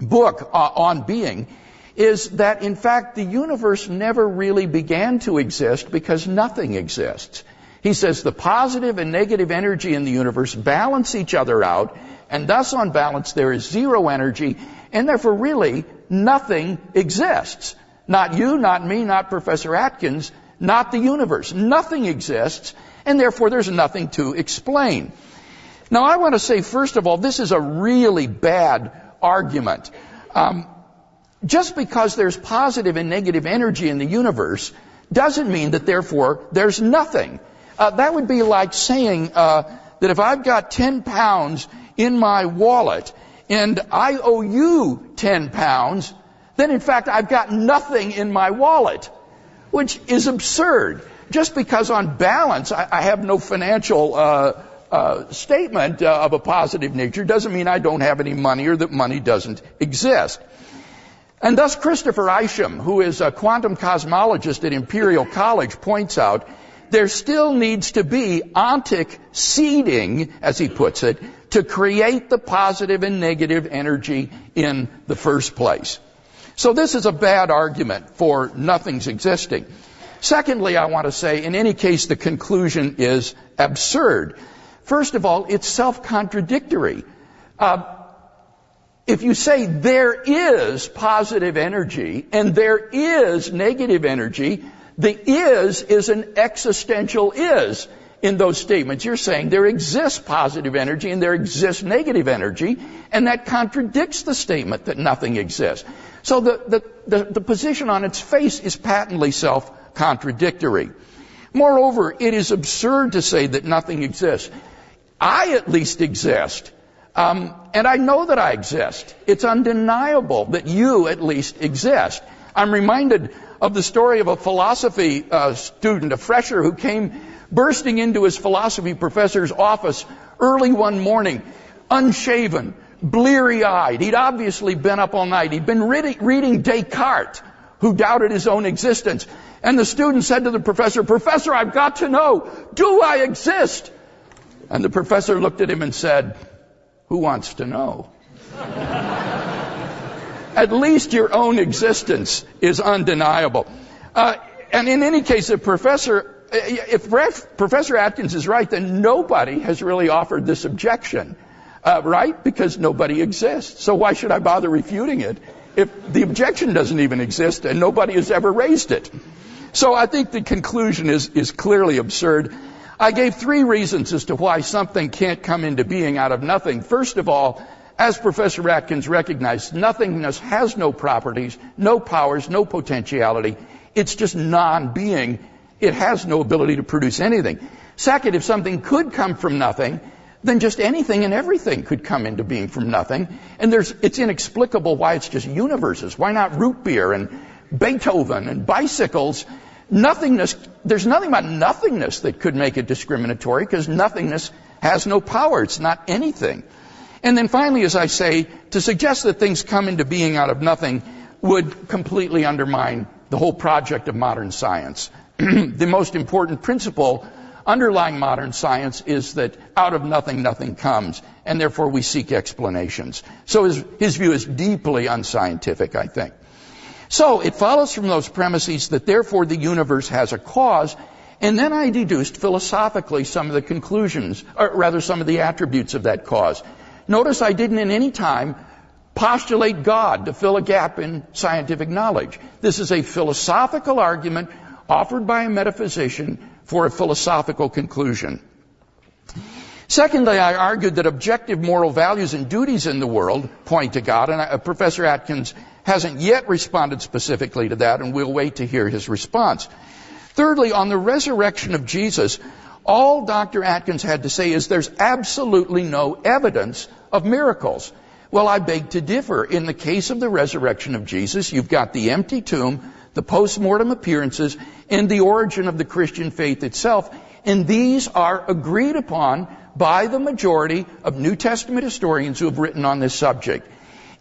book on being is that, in fact, the universe never really began to exist because nothing exists. He says the positive and negative energy in the universe balance each other out, and thus on balance there is zero energy, and therefore really nothing exists. Not you, not me, not Professor Atkins, not the universe. Nothing exists, and therefore there's nothing to explain. Now I want to say, first of all, this is a really bad argument. Just because there's positive and negative energy in the universe doesn't mean that therefore there's nothing. That would be like saying that if I've got 10 pounds in my wallet and I owe you 10 pounds, then in fact I've got nothing in my wallet, which is absurd. Just because on balance I have no financial statement of a positive nature doesn't mean I don't have any money or that money doesn't exist. And thus Christopher Isham, who is a quantum cosmologist at Imperial College, points out there still needs to be ontic seeding, as he puts it, to create the positive and negative energy in the first place. So this is a bad argument for nothing's existing. Secondly, I want to say, in any case, the conclusion is absurd. First of all, it's self-contradictory. If you say there is positive energy and there is negative energy, the is an existential is in those statements. You're saying there exists positive energy and there exists negative energy, and that contradicts the statement that nothing exists. So the position on its face is patently self-contradictory. Moreover, it is absurd to say that nothing exists. I at least exist. And I know that I exist. It's undeniable that you at least exist. I'm reminded of the story of a philosophy student, a fresher, who came bursting into his philosophy professor's office early one morning, unshaven, bleary-eyed. He'd obviously been up all night. He'd been reading Descartes, who doubted his own existence. And the student said to the professor, "Professor, I've got to know, do I exist?" And the professor looked at him and said, "Who wants to know?" At least your own existence is undeniable. And in any case, if Professor Atkins is right, then nobody has really offered this objection, right? Because nobody exists. So why should I bother refuting it if the objection doesn't even exist and nobody has ever raised it? So I think the conclusion is clearly absurd. I gave 3 reasons as to why something can't come into being out of nothing. First of all, as Professor Atkins recognized, nothingness has no properties, no powers, no potentiality. It's just non-being. It has no ability to produce anything. Second, if something could come from nothing, then just anything and everything could come into being from nothing. And it's inexplicable why it's just universes. Why not root beer and Beethoven and bicycles? Nothingness, there's nothing about nothingness that could make it discriminatory, because nothingness has no power. It's not anything. And then finally, as I say, to suggest that things come into being out of nothing would completely undermine the whole project of modern science. The most important principle underlying modern science is that out of nothing, nothing comes, and therefore we seek explanations. So his view is deeply unscientific, I think. So it follows from those premises that therefore the universe has a cause, and then I deduced philosophically some of the conclusions, or rather some of the attributes of that cause. Notice I didn't in any time postulate God to fill a gap in scientific knowledge. This is a philosophical argument offered by a metaphysician for a philosophical conclusion. Secondly, I argued that objective moral values and duties in the world point to God, and Professor Atkins hasn't yet responded specifically to that, and we'll wait to hear his response. Thirdly, on the resurrection of Jesus, all Dr. Atkins had to say is there's absolutely no evidence of miracles. Well, I beg to differ. In the case of the resurrection of Jesus, you've got the empty tomb, the post-mortem appearances, and the origin of the Christian faith itself. And these are agreed upon by the majority of New Testament historians who have written on this subject.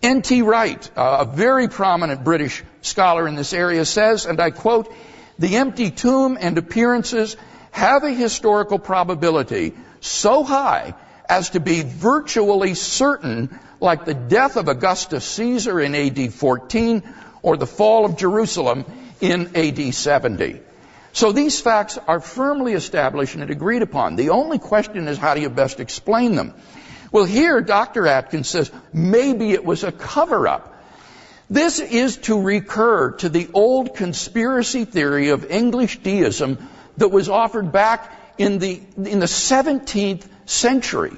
N.T. Wright, a very prominent British scholar in this area, says, and I quote, "The empty tomb and appearances have a historical probability so high as to be virtually certain, like the death of Augustus Caesar in AD 14 or the fall of Jerusalem in AD 70. So these facts are firmly established and agreed upon. The only question is, how do you best explain them? Well, here Dr. Atkins says maybe it was a cover-up. This is to recur to the old conspiracy theory of English deism that was offered back in the 17th century,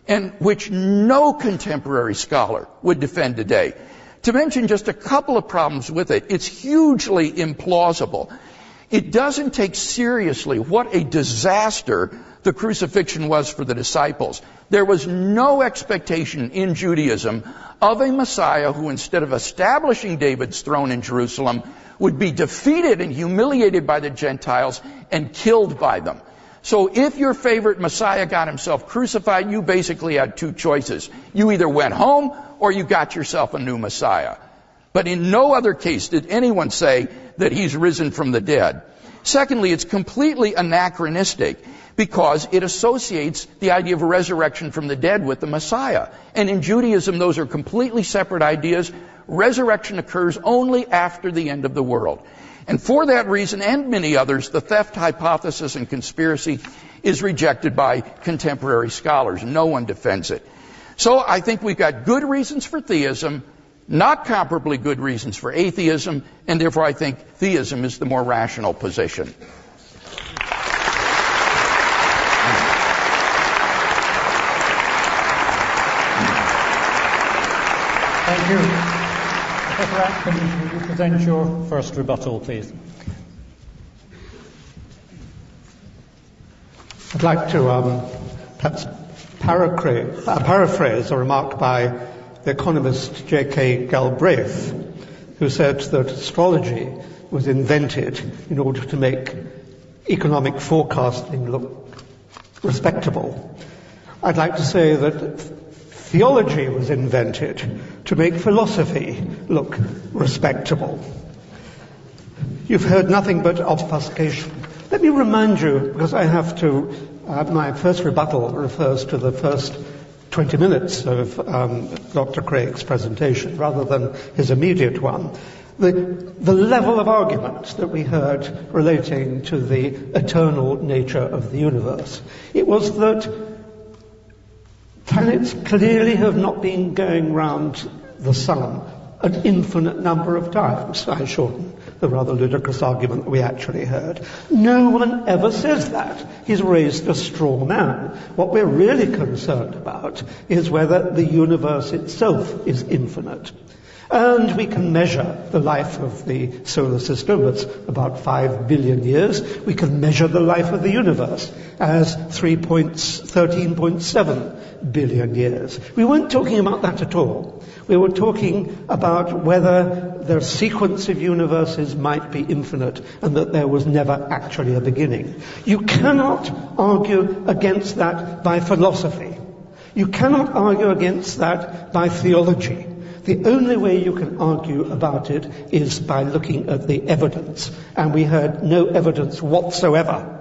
and which no contemporary scholar would defend today. To mention just a couple of problems with it, it's hugely implausible. It doesn't take seriously what a disaster the crucifixion was for the disciples. There was no expectation in Judaism of a Messiah who, instead of establishing David's throne in Jerusalem, would be defeated and humiliated by the Gentiles and killed by them. So if your favorite Messiah got himself crucified, you basically had two choices. You either went home or you got yourself a new Messiah. But in no other case did anyone say that he's risen from the dead. Secondly, it's completely anachronistic because it associates the idea of a resurrection from the dead with the Messiah. And in Judaism, those are completely separate ideas. Resurrection occurs only after the end of the world. And for that reason, and many others, the theft hypothesis and conspiracy is rejected by contemporary scholars. No one defends it. So I think we've got good reasons for theism, not comparably good reasons for atheism, and therefore I think theism is the more rational position. Thank you. Professor Atkins, will you present your first rebuttal, please? I'd like to perhaps paraphrase a remark by the economist J.K. Galbraith, who said that astrology was invented in order to make economic forecasting look respectable. I'd like to say that theology was invented to make philosophy look respectable. You've heard nothing but obfuscation. Let me remind you, because I have to, my first rebuttal refers to the first 20 minutes of Dr. Craig's presentation, rather than his immediate one. The level of argument that we heard relating to the eternal nature of the universe. It was that planets clearly have not been going round the sun an infinite number of times. I shorten the rather ludicrous argument that we actually heard. No one ever says that. He's raised a straw man. What we're really concerned about is whether the universe itself is infinite. And we can measure the life of the solar system. It's about 5 billion years. We can measure the life of the universe as 13.7 billion years. We weren't talking about that at all. We were talking about whether the sequence of universes might be infinite and that there was never actually a beginning. You cannot argue against that by philosophy. You cannot argue against that by theology. The only way you can argue about it is by looking at the evidence, and we heard no evidence whatsoever.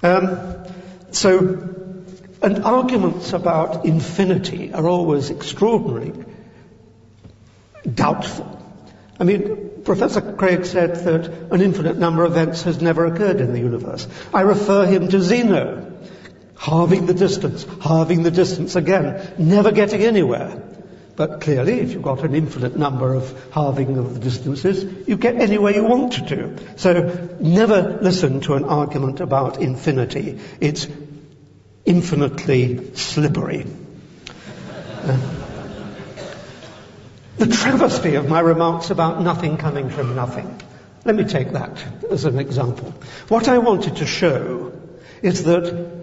And arguments about infinity are always extraordinarily doubtful. I mean, Professor Craig said that an infinite number of events has never occurred in the universe. I refer him to Zeno, halving the distance again, never getting anywhere. But clearly, if you've got an infinite number of halving of the distances, you get anywhere you want to. So never listen to an argument about infinity. It's infinitely slippery. The travesty of my remarks about nothing coming from nothing. Let me take that as an example. What I wanted to show is that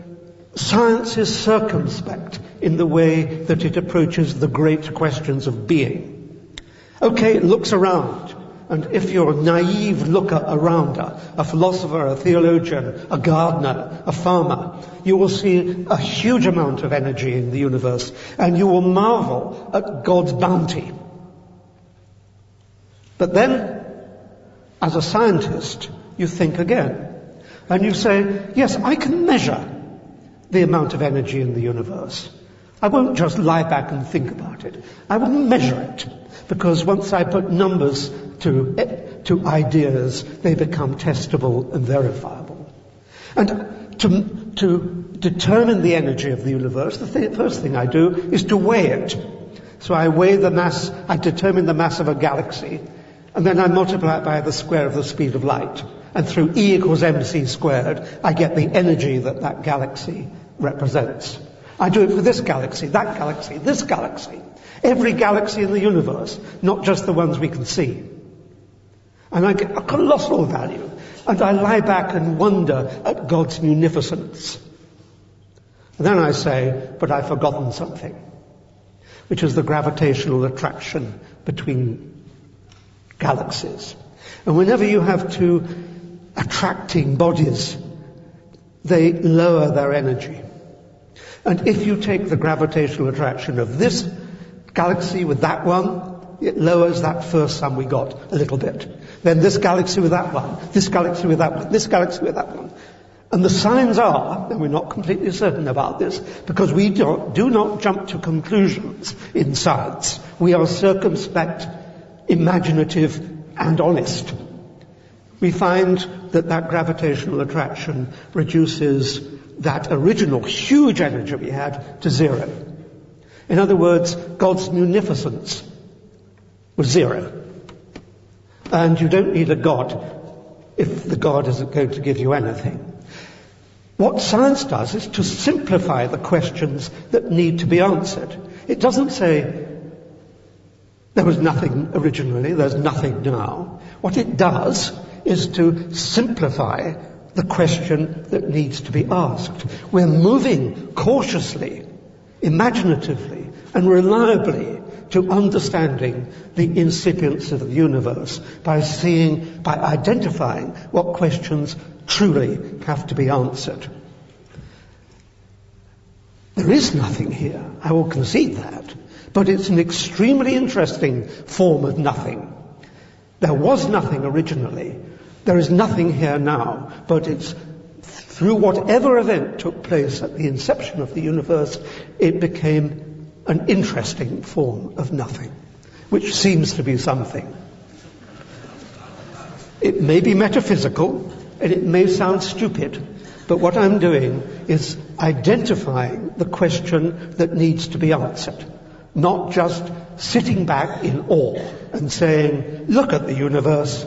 science is circumspect in the way that it approaches the great questions of being. Okay, it looks around, and if you're a naive looker around, a philosopher, a theologian, a gardener, a farmer, you will see a huge amount of energy in the universe, and you will marvel at God's bounty. But then, as a scientist, you think again. And you say, yes, I can measure the amount of energy in the universe. I won't just lie back and think about it. I will measure it, because once I put numbers to ideas, they become testable and verifiable. And to determine the energy of the universe, the first thing I do is to weigh it. So I weigh the mass, I determine the mass of a galaxy, and then I multiply it by the square of the speed of light. And through E equals mc squared, I get the energy that that galaxy represents. I do it for this galaxy, that galaxy, this galaxy. Every galaxy in the universe, not just the ones we can see. And I get a colossal value. And I lie back and wonder at God's munificence. And then I say, but I've forgotten something, which is the gravitational attraction between galaxies. And whenever you have two attracting bodies, they lower their energy. And if you take the gravitational attraction of this galaxy with that one, it lowers that first sum we got a little bit. Then this galaxy with that one, this galaxy with that one, this galaxy with that one. And the signs are, and we're not completely certain about this, because we do not jump to conclusions in science. We are circumspect, imaginative, and honest. We find that gravitational attraction reduces that original huge energy we had to zero. In other words, God's munificence was zero. And you don't need a God if the God isn't going to give you anything. What science does is to simplify the questions that need to be answered. It doesn't say there was nothing originally, there's nothing now. What it does is to simplify the question that needs to be asked. We're moving cautiously, imaginatively, and reliably to understanding the incipience of the universe by identifying what questions truly have to be answered. There is nothing here, I will concede that, but it's an extremely interesting form of nothing. There was nothing originally. There is nothing here now, but it's through whatever event took place at the inception of the universe, it became an interesting form of nothing, which seems to be something. It may be metaphysical, and it may sound stupid, but what I'm doing is identifying the question that needs to be answered, not just sitting back in awe and saying, look at the universe,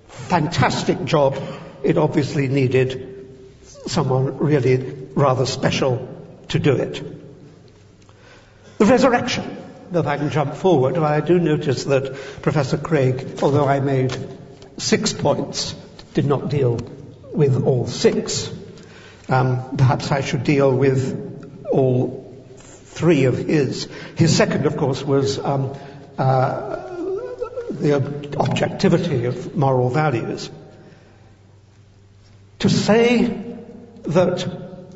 fantastic job, it obviously needed someone really rather special to do it. The resurrection, if I can jump forward, I do notice that Professor Craig, although I made 6 points, did not deal with all 6. Perhaps I should deal with all 3 of his. His second, of course, was the objectivity of moral values. To say that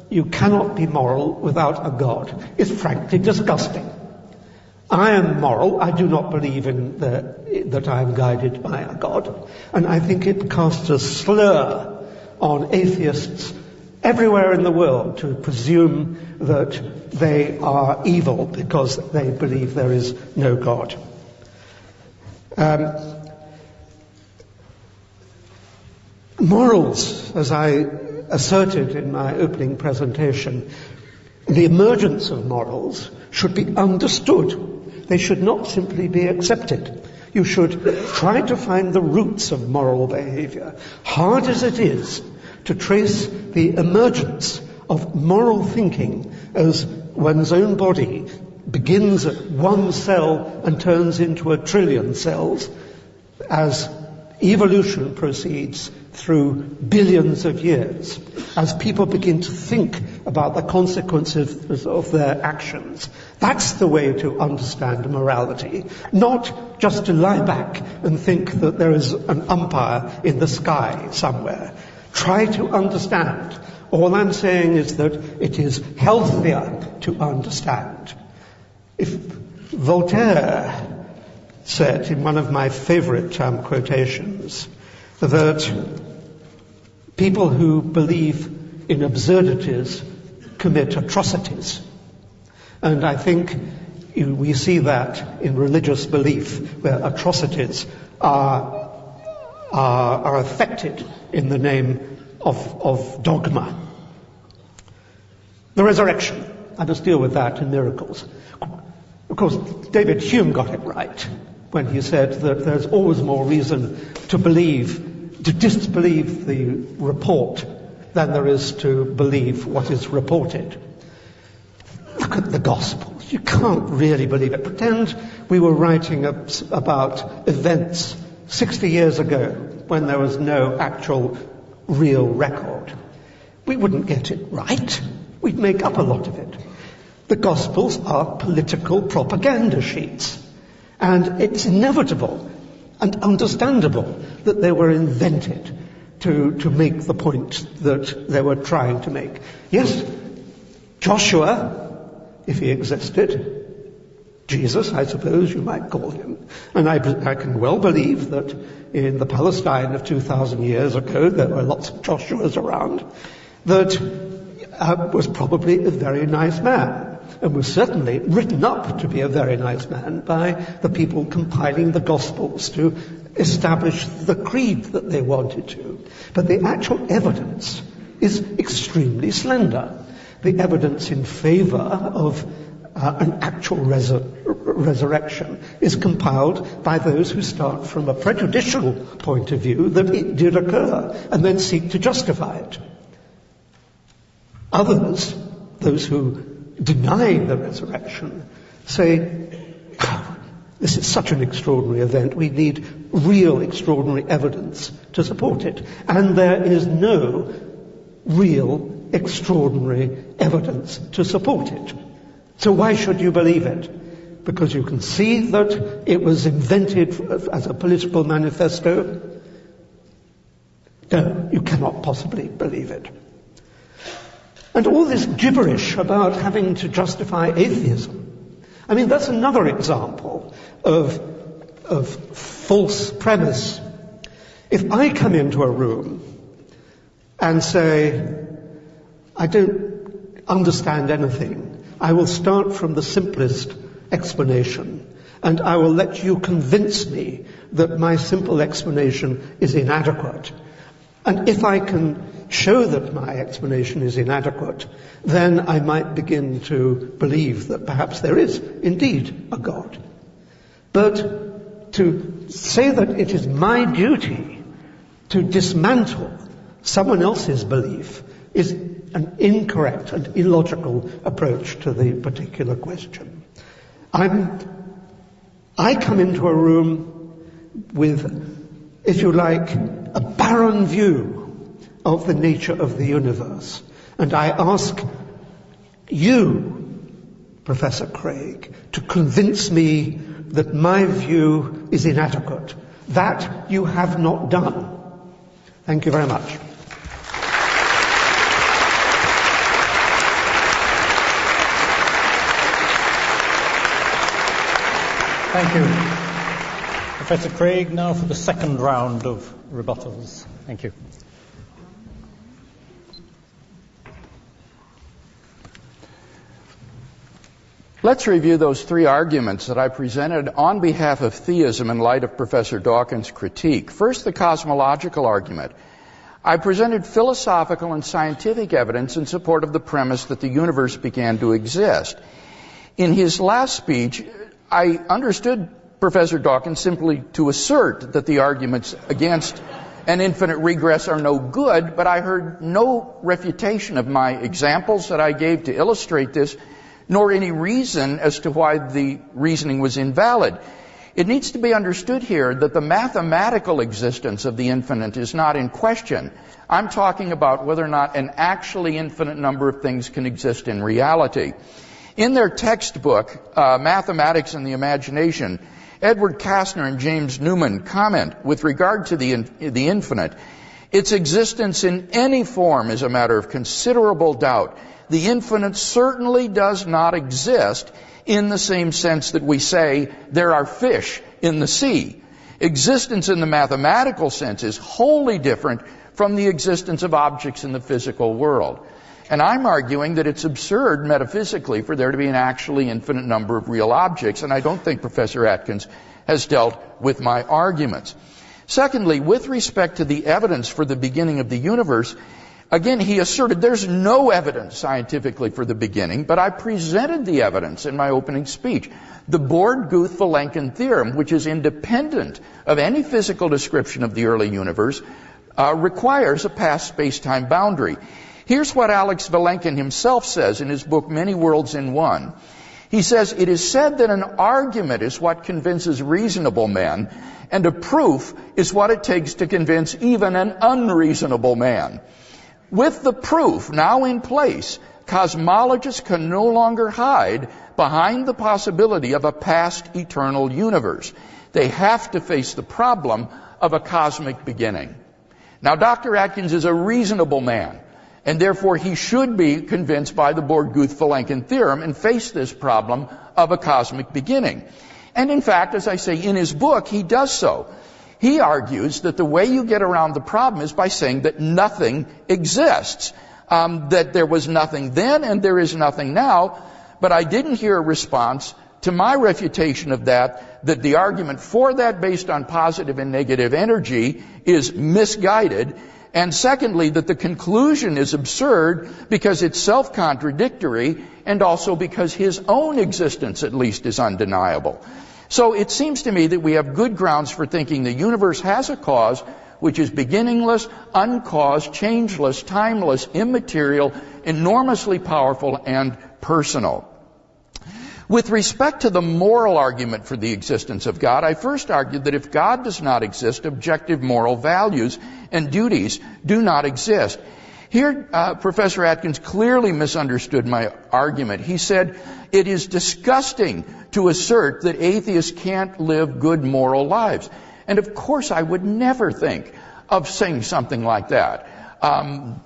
you cannot be moral without a God is frankly disgusting. I am moral. I do not believe that I am guided by a God. And I think it casts a slur on atheists everywhere in the world to presume that they are evil because they believe there is no God. Morals, as I asserted in my opening presentation, the emergence of morals should be understood. They should not simply be accepted. You should try to find the roots of moral behavior, hard as it is to trace the emergence of moral thinking as one's own body begins at 1 cell and turns into 1 trillion cells as evolution proceeds through billions of years, as people begin to think about the consequences of their actions. That's the way to understand morality, not just to lie back and think that there is an umpire in the sky somewhere. Try to understand. All I'm saying is that it is healthier to understand. If Voltaire said in one of my favorite quotations that People who believe in absurdities commit atrocities. And I think we see that in religious belief, where atrocities are affected in the name of dogma. The resurrection, I must deal with that in miracles. Of course, David Hume got it right when he said that there's always more reason to disbelieve the report than there is to believe what is reported. Look at the Gospels. You can't really believe it. Pretend we were writing about events 60 years ago when there was no actual real record. We wouldn't get it right. We'd make up a lot of it. The Gospels are political propaganda sheets. And it's inevitable and understandable that they were invented to make the point that they were trying to make. Yes, Joshua, if he existed, Jesus, I suppose you might call him, and I can well believe that in the Palestine of 2,000 years ago there were lots of Joshuas around, that was probably a very nice man, and was certainly written up to be a very nice man by the people compiling the Gospels to establish the creed that they wanted to. But the actual evidence is extremely slender. The evidence in favor of an actual resurrection is compiled by those who start from a prejudicial point of view that it did occur and then seek to justify it. Others, those who deny the resurrection, say, this is such an extraordinary event, we need real extraordinary evidence to support it. And there is no real extraordinary evidence to support it. So why should you believe it? Because you can see that it was invented as a political manifesto? No, you cannot possibly believe it. And all this gibberish about having to justify atheism, I mean, that's another example of false premise. If I come into a room and say, I don't understand anything, I will start from the simplest explanation, and I will let you convince me that my simple explanation is inadequate. And if I can show that my explanation is inadequate, then I might begin to believe that perhaps there is indeed a God. But to say that it is my duty to dismantle someone else's belief is an incorrect and illogical approach to the particular question. I come into a room with, if you like, a barren view of the nature of the universe. And I ask you, Professor Craig, to convince me that my view is inadequate. That you have not done. Thank you very much. Thank you. Professor Craig, now for the second round of rebuttals. Thank you. Let's review those three arguments that I presented on behalf of theism in light of Professor Dawkins' critique. First, the cosmological argument. I presented philosophical and scientific evidence in support of the premise that the universe began to exist. In his last speech, I understood Professor Dawkins simply to assert that the arguments against an infinite regress are no good, but I heard no refutation of my examples that I gave to illustrate this, nor any reason as to why the reasoning was invalid. It needs to be understood here that the mathematical existence of the infinite is not in question. I'm talking about whether or not an actually infinite number of things can exist in reality. In their textbook, Mathematics and the Imagination, Edward Kastner and James Newman comment with regard to the infinite, its existence in any form is a matter of considerable doubt. The infinite certainly does not exist in the same sense that we say there are fish in the sea. Existence in the mathematical sense is wholly different from the existence of objects in the physical world. And I'm arguing that it's absurd metaphysically for there to be an actually infinite number of real objects, and I don't think Professor Atkins has dealt with my arguments. Secondly, with respect to the evidence for the beginning of the universe, again, he asserted there's no evidence scientifically for the beginning, but I presented the evidence in my opening speech. The Born-Guth-Vilenkin theorem, which is independent of any physical description of the early universe, requires a past space-time boundary. Here's what Alex Vilenkin himself says in his book, Many Worlds in One. He says, "It is said that an argument is what convinces reasonable men, and a proof is what it takes to convince even an unreasonable man. With the proof now in place, cosmologists can no longer hide behind the possibility of a past eternal universe. They have to face the problem of a cosmic beginning." Now, Dr. Atkins is a reasonable man, and therefore he should be convinced by the Born-Guth-Vilenkin theorem and face this problem of a cosmic beginning. And in fact, as I say, in his book, he does so. He argues that the way you get around the problem is by saying that nothing exists, that there was nothing then and there is nothing now, but I didn't hear a response to my refutation of that the argument for that based on positive and negative energy is misguided, and secondly, that the conclusion is absurd because it's self-contradictory and also because his own existence, at least, is undeniable. So it seems to me that we have good grounds for thinking the universe has a cause which is beginningless, uncaused, changeless, timeless, immaterial, enormously powerful, and personal. With respect to the moral argument for the existence of God, I first argued that if God does not exist, objective moral values and duties do not exist. Here, Professor Atkins clearly misunderstood my argument. He said, it is disgusting to assert that atheists can't live good moral lives. And of course, I would never think of saying something like that.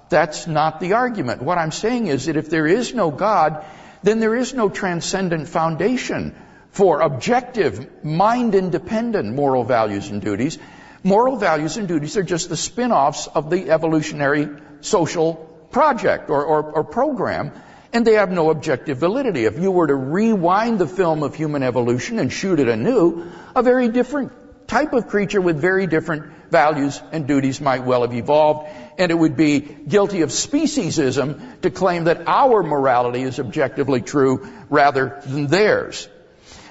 That's not the argument. What I'm saying is that if there is no God, then there is no transcendent foundation for objective, mind-independent moral values and duties. Moral values and duties are just the spin-offs of the evolutionary social project or program, and they have no objective validity. If you were to rewind the film of human evolution and shoot it anew, a very different type of creature with very different values and duties might well have evolved, and it would be guilty of speciesism to claim that our morality is objectively true rather than theirs.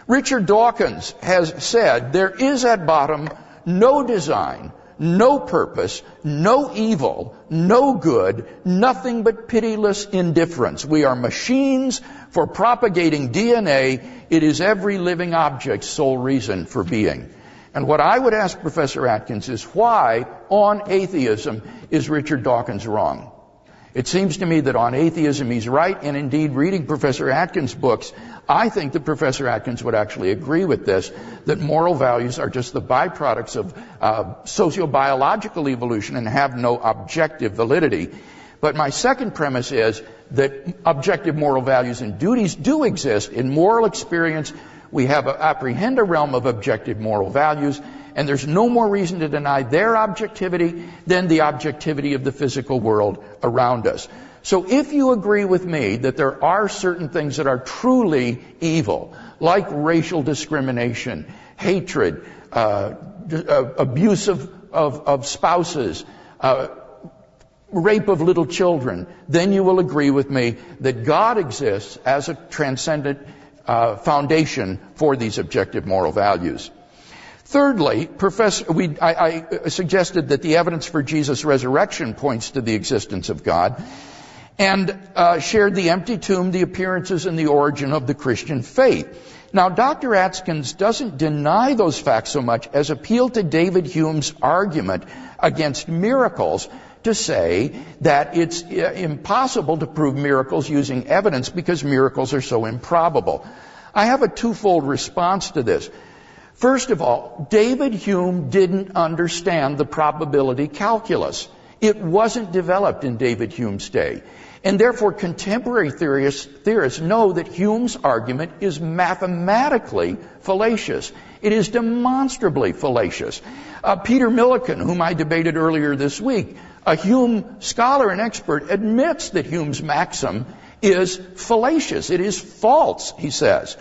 Richard Dawkins has said, there is at bottom no design, no purpose, no evil, no good, nothing but pitiless indifference. We are machines for propagating DNA. It is every living object's sole reason for being. And what I would ask Professor Atkins is why on atheism is Richard Dawkins wrong? It seems to me that on atheism he's right, and indeed reading Professor Atkins' books, I think that Professor Atkins would actually agree with this, that moral values are just the byproducts of sociobiological evolution and have no objective validity. But my second premise is that objective moral values and duties do exist. In moral experience, we apprehend a realm of objective moral values, and there's no more reason to deny their objectivity than the objectivity of the physical world around us. So if you agree with me that there are certain things that are truly evil, like racial discrimination, hatred, abuse of spouses, rape of little children, then you will agree with me that God exists as a transcendent foundation for these objective moral values. Thirdly, I suggested that the evidence for Jesus' resurrection points to the existence of God, and shared the empty tomb, the appearances, and the origin of the Christian faith. Now, Dr. Atkins doesn't deny those facts so much as appeal to David Hume's argument against miracles to say that it's impossible to prove miracles using evidence because miracles are so improbable. I have a twofold response to this. First of all, David Hume didn't understand the probability calculus. It wasn't developed in David Hume's day. And therefore, contemporary theorists know that Hume's argument is mathematically fallacious. It is demonstrably fallacious. Peter Millikan, whom I debated earlier this week, a Hume scholar and expert, admits that Hume's maxim is fallacious. It is false, he says.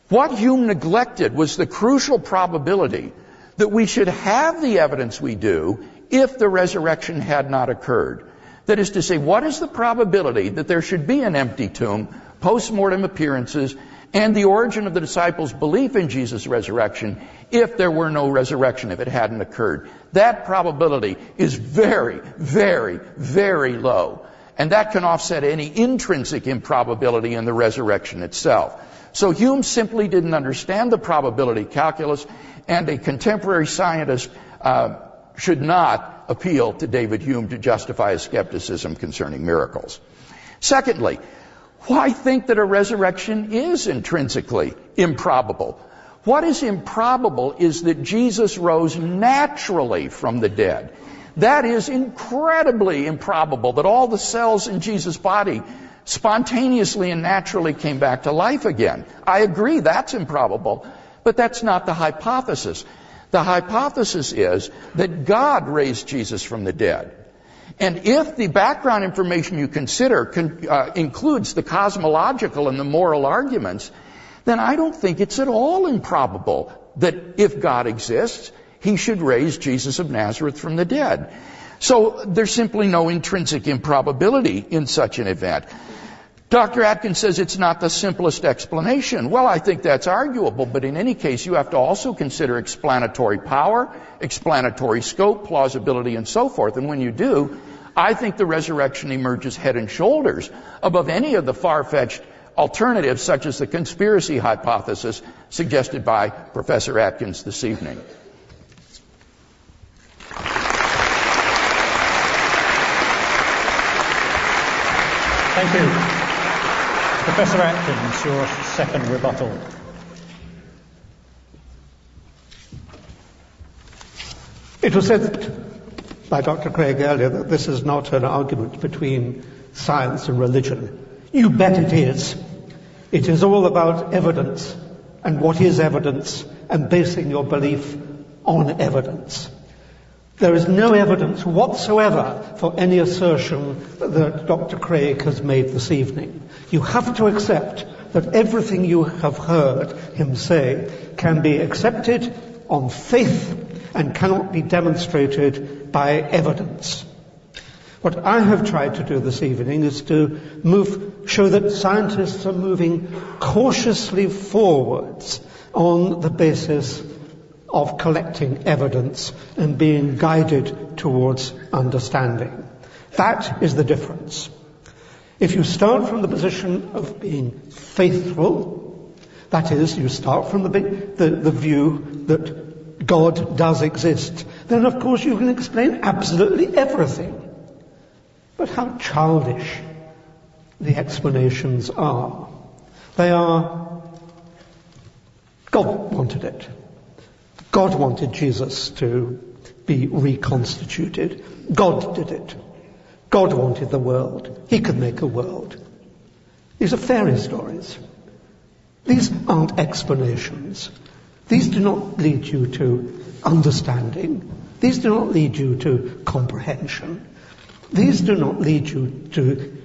What Hume neglected was the crucial probability that we should have the evidence we do if the resurrection had not occurred. That is to say, what is the probability that there should be an empty tomb, post-mortem appearances, and the origin of the disciples' belief in Jesus' resurrection if there were no resurrection, if it hadn't occurred? That probability is very, very, very low. And that can offset any intrinsic improbability in the resurrection itself. So Hume simply didn't understand the probability calculus, and a contemporary scientist should not appeal to David Hume to justify his skepticism concerning miracles. Secondly, why think that a resurrection is intrinsically improbable? What is improbable is that Jesus rose naturally from the dead. That is incredibly improbable, that all the cells in Jesus' body spontaneously and naturally came back to life again. I agree, that's improbable, but that's not the hypothesis. The hypothesis is that God raised Jesus from the dead. And if the background information you consider includes the cosmological and the moral arguments, then I don't think it's at all improbable that if God exists, he should raise Jesus of Nazareth from the dead. So there's simply no intrinsic improbability in such an event. Dr. Atkins says it's not the simplest explanation. Well, I think that's arguable, but in any case, you have to also consider explanatory power, explanatory scope, plausibility, and so forth. And when you do, I think the resurrection emerges head and shoulders above any of the far-fetched alternatives, such as the conspiracy hypothesis suggested by Professor Atkins this evening. Thank you. Professor Atkins, your second rebuttal. It was said by Dr. Craig earlier that this is not an argument between science and religion. You bet it is. It is all about evidence and what is evidence and basing your belief on evidence. There is no evidence whatsoever for any assertion that Dr. Craig has made this evening. You have to accept that everything you have heard him say can be accepted on faith and cannot be demonstrated by evidence. What I have tried to do this evening is to show that scientists are moving cautiously forwards on the basis of collecting evidence and being guided towards understanding. That is the difference. If you start from the position of being faithful, that is, you start from the view that God does exist, then of course you can explain absolutely everything. But how childish the explanations are. They are, God wanted it. God wanted Jesus to be reconstituted. God did it. God wanted the world. He could make a world. These are fairy stories. These aren't explanations. These do not lead you to understanding. These do not lead you to comprehension. These do not lead you to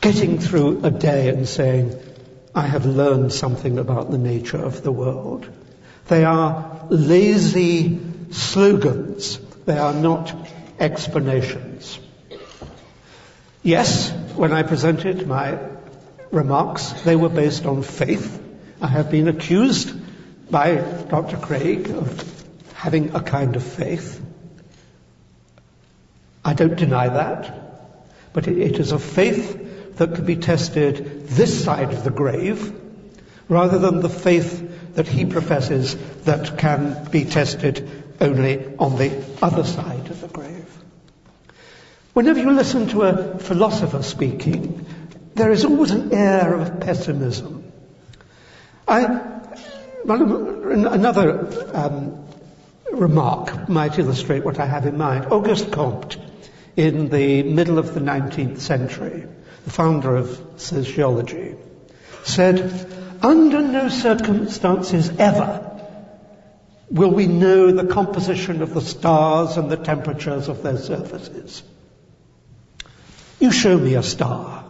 getting through a day and saying, I have learned something about the nature of the world. They are lazy slogans. They are not explanations. Yes, when I presented my remarks, they were based on faith. I have been accused by Dr. Craig of having a kind of faith. I don't deny that, but it is a faith that can be tested this side of the grave, rather than the faith that he professes that can be tested only on the other side of the grave. Whenever you listen to a philosopher speaking, there is always an air of pessimism. Another remark might illustrate what I have in mind. Auguste Comte, in the middle of the 19th century, the founder of sociology, said, under no circumstances ever will we know the composition of the stars and the temperatures of their surfaces. You show me a star,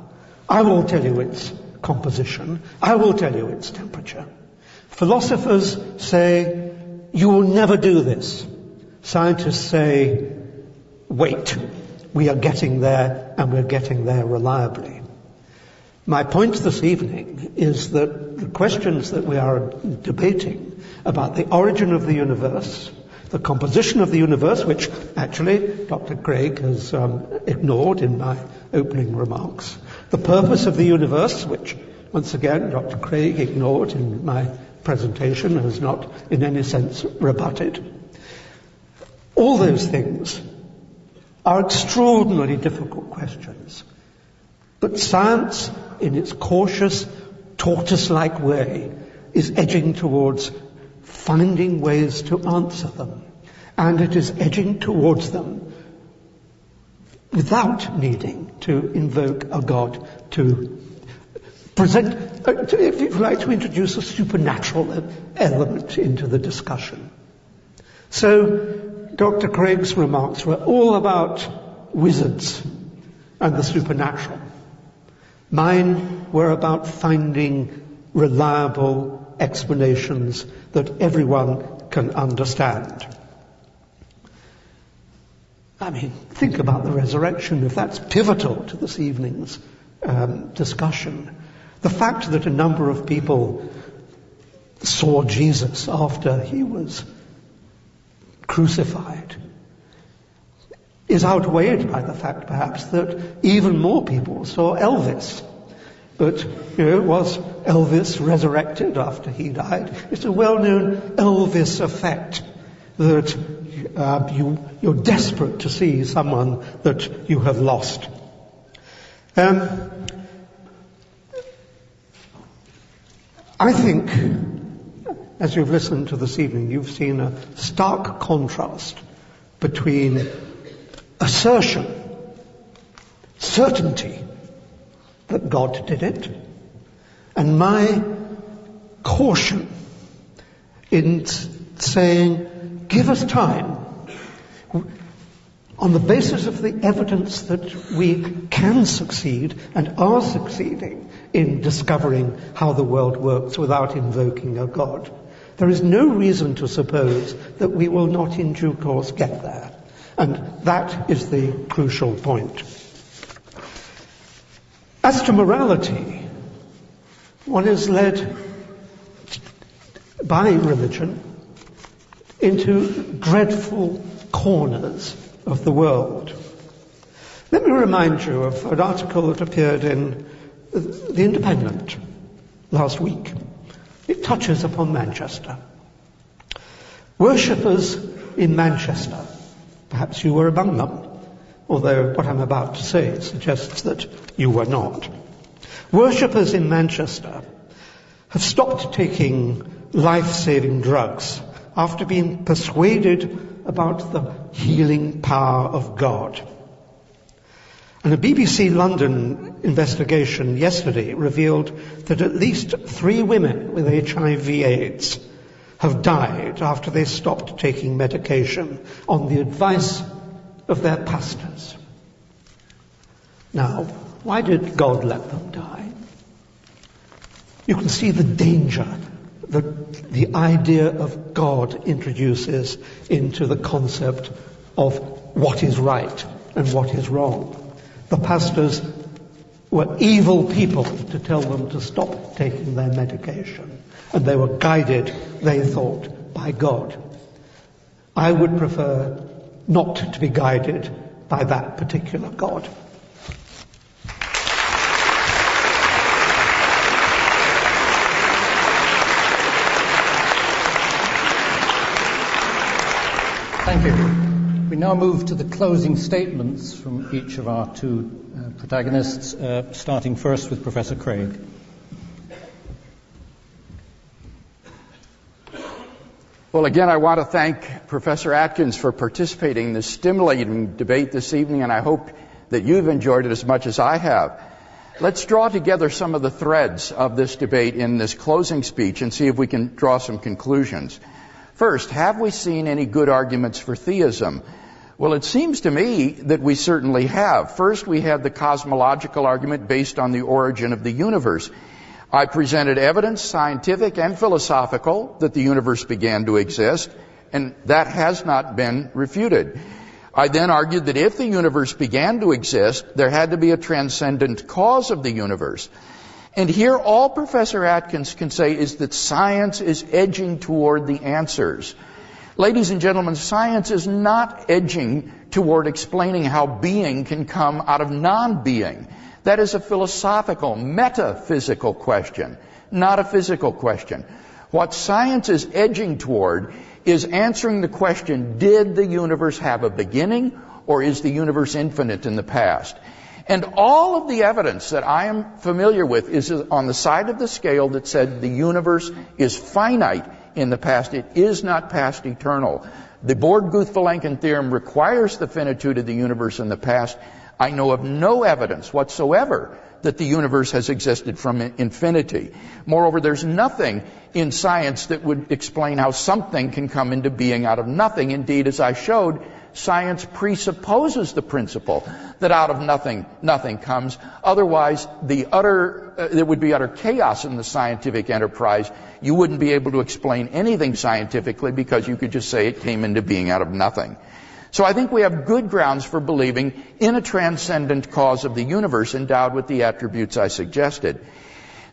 I will tell you its composition, I will tell you its temperature. Philosophers say, you will never do this. Scientists say, wait, we are getting there, and we're getting there reliably. My point this evening is that the questions that we are debating about the origin of the universe, the composition of the universe, which actually Dr. Craig has ignored in my opening remarks, the purpose of the universe, which once again Dr. Craig ignored in my presentation, has not in any sense rebutted. All those things are extraordinarily difficult questions. But science, in its cautious, tortoise-like way, is edging towards finding ways to answer them. And it is edging towards them without needing to invoke a God to present, if you like, to introduce a supernatural element into the discussion. So, Dr. Craig's remarks were all about wizards and the supernatural. Mine were about finding reliable explanations that everyone can understand. I mean, think about the resurrection, if that's pivotal to this evening's discussion. The fact that a number of people saw Jesus after he was crucified is outweighed by the fact, perhaps, that even more people saw Elvis. But, was Elvis resurrected after he died? It's a well-known Elvis effect that you're desperate to see someone that you have lost. I think, as you've listened to this evening, you've seen a stark contrast between assertion, certainty that God did it, and my caution in saying, give us time. On the basis of the evidence that we can succeed and are succeeding in discovering how the world works without invoking a God, there is no reason to suppose that we will not in due course get there. And that is the crucial point. As to morality, one is led by religion into dreadful corners of the world. Let me remind you of an article that appeared in The Independent last week. It touches upon Manchester. Worshippers in Manchester, perhaps you were among them, although what I'm about to say suggests that you were not. Worshippers in Manchester have stopped taking life-saving drugs after being persuaded about the healing power of God. And a BBC London investigation yesterday revealed that at least 3 women with HIV/AIDS have died after they stopped taking medication on the advice of their pastors. Now, why did God let them die? You can see the danger that the idea of God introduces into the concept of what is right and what is wrong. The pastors were evil people to tell them to stop taking their medication, and they were guided, they thought, by God. I would prefer not to be guided by that particular God. Thank you. We now move to the closing statements from each of our 2 protagonists, starting first with Professor Craig. Well, again, I want to thank Professor Atkins for participating in this stimulating debate this evening, and I hope that you've enjoyed it as much as I have. Let's draw together some of the threads of this debate in this closing speech and see if we can draw some conclusions. First, have we seen any good arguments for theism? Well, it seems to me that we certainly have. First, we had the cosmological argument based on the origin of the universe. I presented evidence, scientific and philosophical, that the universe began to exist, and that has not been refuted. I then argued that if the universe began to exist, there had to be a transcendent cause of the universe. And here all Professor Atkins can say is that science is edging toward the answers. Ladies and gentlemen, science is not edging toward explaining how being can come out of non-being. That is a philosophical, metaphysical question, not a physical question. What science is edging toward is answering the question, did the universe have a beginning, or is the universe infinite in the past? And all of the evidence that I am familiar with is on the side of the scale that said the universe is finite in the past. It is not past eternal. The Borg-Guth-Vilenkin theorem requires the finitude of the universe in the past. I know of no evidence whatsoever that the universe has existed from infinity. Moreover, there's nothing in science that would explain how something can come into being out of nothing. Indeed, as I showed, science presupposes the principle that out of nothing, nothing comes. Otherwise, there would be utter chaos in the scientific enterprise. You wouldn't be able to explain anything scientifically because you could just say it came into being out of nothing. So I think we have good grounds for believing in a transcendent cause of the universe endowed with the attributes I suggested.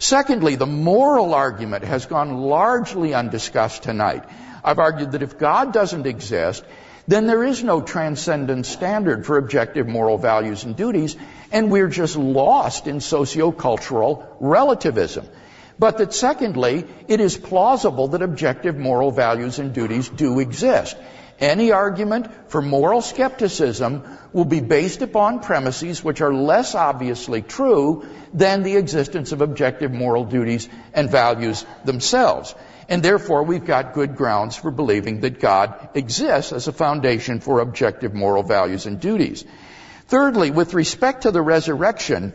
Secondly, the moral argument has gone largely undiscussed tonight. I've argued that if God doesn't exist, then there is no transcendent standard for objective moral values and duties, and we're just lost in sociocultural relativism. But that secondly, it is plausible that objective moral values and duties do exist. Any argument for moral skepticism will be based upon premises which are less obviously true than the existence of objective moral duties and values themselves. And therefore, we've got good grounds for believing that God exists as a foundation for objective moral values and duties. Thirdly, with respect to the resurrection,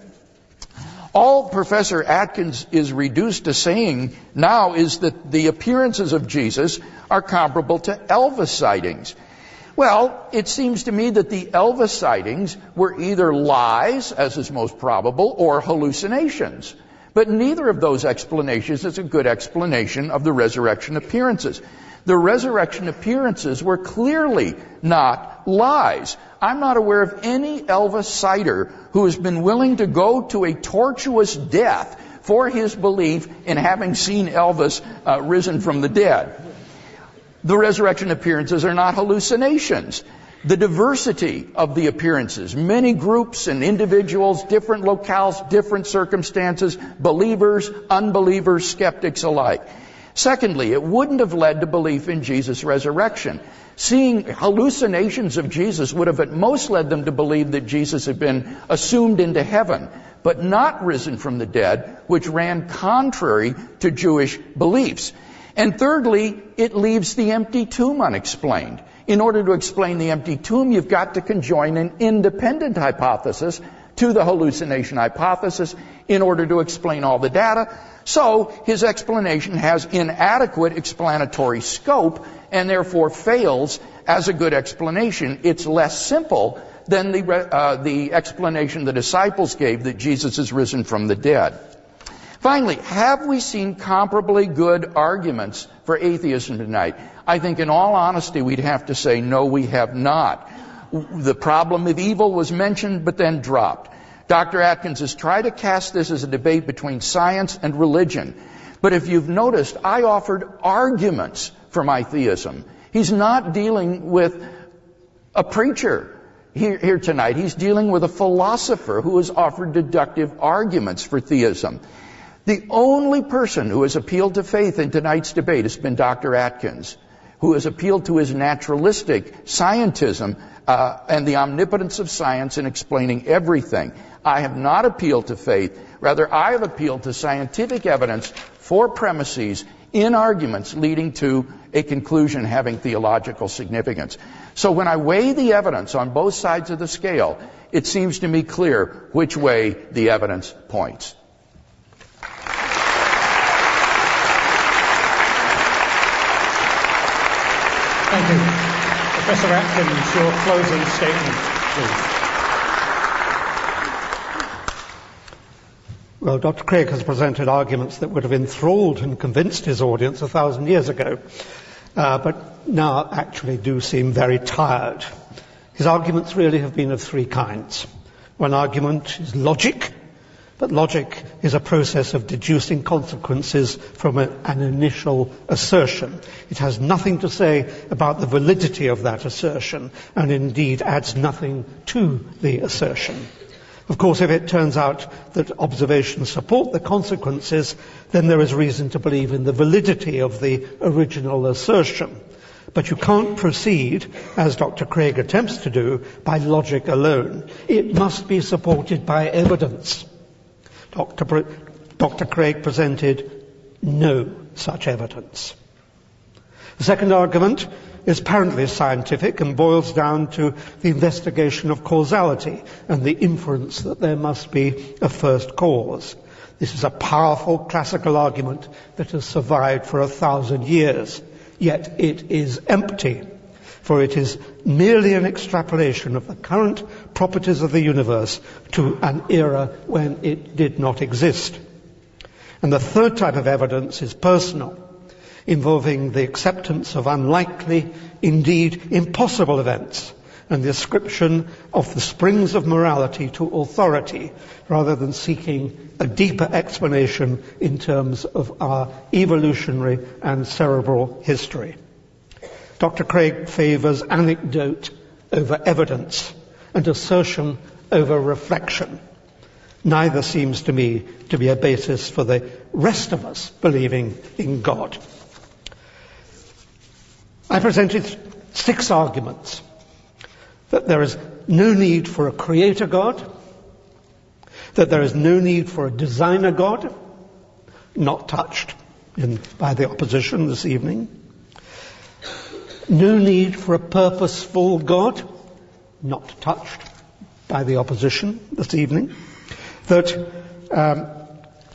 all Professor Atkins is reduced to saying now is that the appearances of Jesus are comparable to Elvis sightings. Well, it seems to me that the Elvis sightings were either lies, as is most probable, or hallucinations. But neither of those explanations is a good explanation of the resurrection appearances. The resurrection appearances were clearly not lies. I'm not aware of any Elvis sighter who has been willing to go to a tortuous death for his belief in having seen Elvis risen from the dead. The resurrection appearances are not hallucinations. The diversity of the appearances, many groups and individuals, different locales, different circumstances, believers, unbelievers, skeptics alike. Secondly, it wouldn't have led to belief in Jesus' resurrection. Seeing hallucinations of Jesus would have at most led them to believe that Jesus had been assumed into heaven, but not risen from the dead, which ran contrary to Jewish beliefs. And thirdly, it leaves the empty tomb unexplained. In order to explain the empty tomb, you've got to conjoin an independent hypothesis to the hallucination hypothesis in order to explain all the data. So his explanation has inadequate explanatory scope and therefore fails as a good explanation. It's less simple than the explanation the disciples gave that Jesus is risen from the dead. Finally, have we seen comparably good arguments for atheism tonight? I think in all honesty we'd have to say no, we have not. The problem of evil was mentioned but then dropped. Dr. Atkins has tried to cast this as a debate between science and religion. But if you've noticed, I offered arguments for my theism. He's not dealing with a preacher here tonight. He's dealing with a philosopher who has offered deductive arguments for theism. The only person who has appealed to faith in tonight's debate has been Dr. Atkins, who has appealed to his naturalistic scientism and the omnipotence of science in explaining everything. I have not appealed to faith. Rather, I have appealed to scientific evidence for premises in arguments leading to a conclusion having theological significance. So when I weigh the evidence on both sides of the scale, it seems to me clear which way the evidence points. Thank you. Professor Atkins, your closing statement, please. Well, Dr. Craig has presented arguments that would have enthralled and convinced his audience 1,000 years ago, but now actually do seem very tired. His arguments really have been of three kinds. One argument is logic, but logic is a process of deducing consequences from an initial assertion. It has nothing to say about the validity of that assertion, and indeed adds nothing to the assertion. Of course, if it turns out that observations support the consequences, then there is reason to believe in the validity of the original assertion. But you can't proceed, as Dr. Craig attempts to do, by logic alone. It must be supported by evidence. Dr. Craig presented no such evidence. The second argument is apparently scientific and boils down to the investigation of causality and the inference that there must be a first cause. This is a powerful classical argument that has survived for 1,000 years, yet it is empty, for it is merely an extrapolation of the current properties of the universe to an era when it did not exist. And the third type of evidence is personal, involving the acceptance of unlikely, indeed impossible events, and the ascription of the springs of morality to authority, rather than seeking a deeper explanation in terms of our evolutionary and cerebral history. Dr. Craig favours anecdote over evidence and assertion over reflection. Neither seems to me to be a basis for the rest of us believing in God. I presented 6 arguments: that there is no need for a creator God, that there is no need for a designer God, not touched by the opposition this evening, no need for a purposeful God, not touched by the opposition this evening, that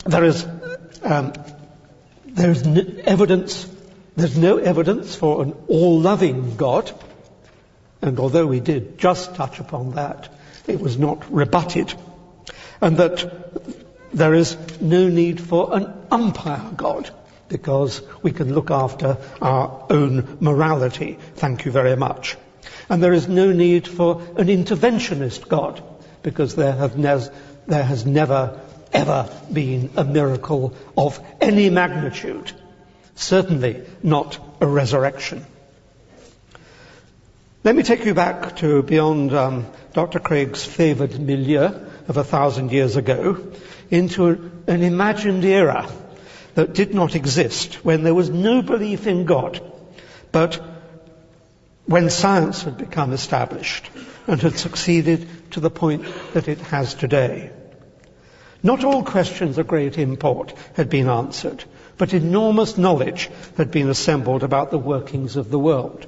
there's no evidence for an all-loving God, and although we did just touch upon that, it was not rebutted, and that there is no need for an umpire God, because we can look after our own morality, thank you very much. And there is no need for an interventionist God, because there has never, ever been a miracle of any magnitude. Certainly not a resurrection. Let me take you back to beyond Dr. Craig's favoured milieu of 1,000 years ago, into an imagined era that did not exist, when there was no belief in God, but when science had become established and had succeeded to the point that it has today. Not all questions of great import had been answered, but enormous knowledge had been assembled about the workings of the world.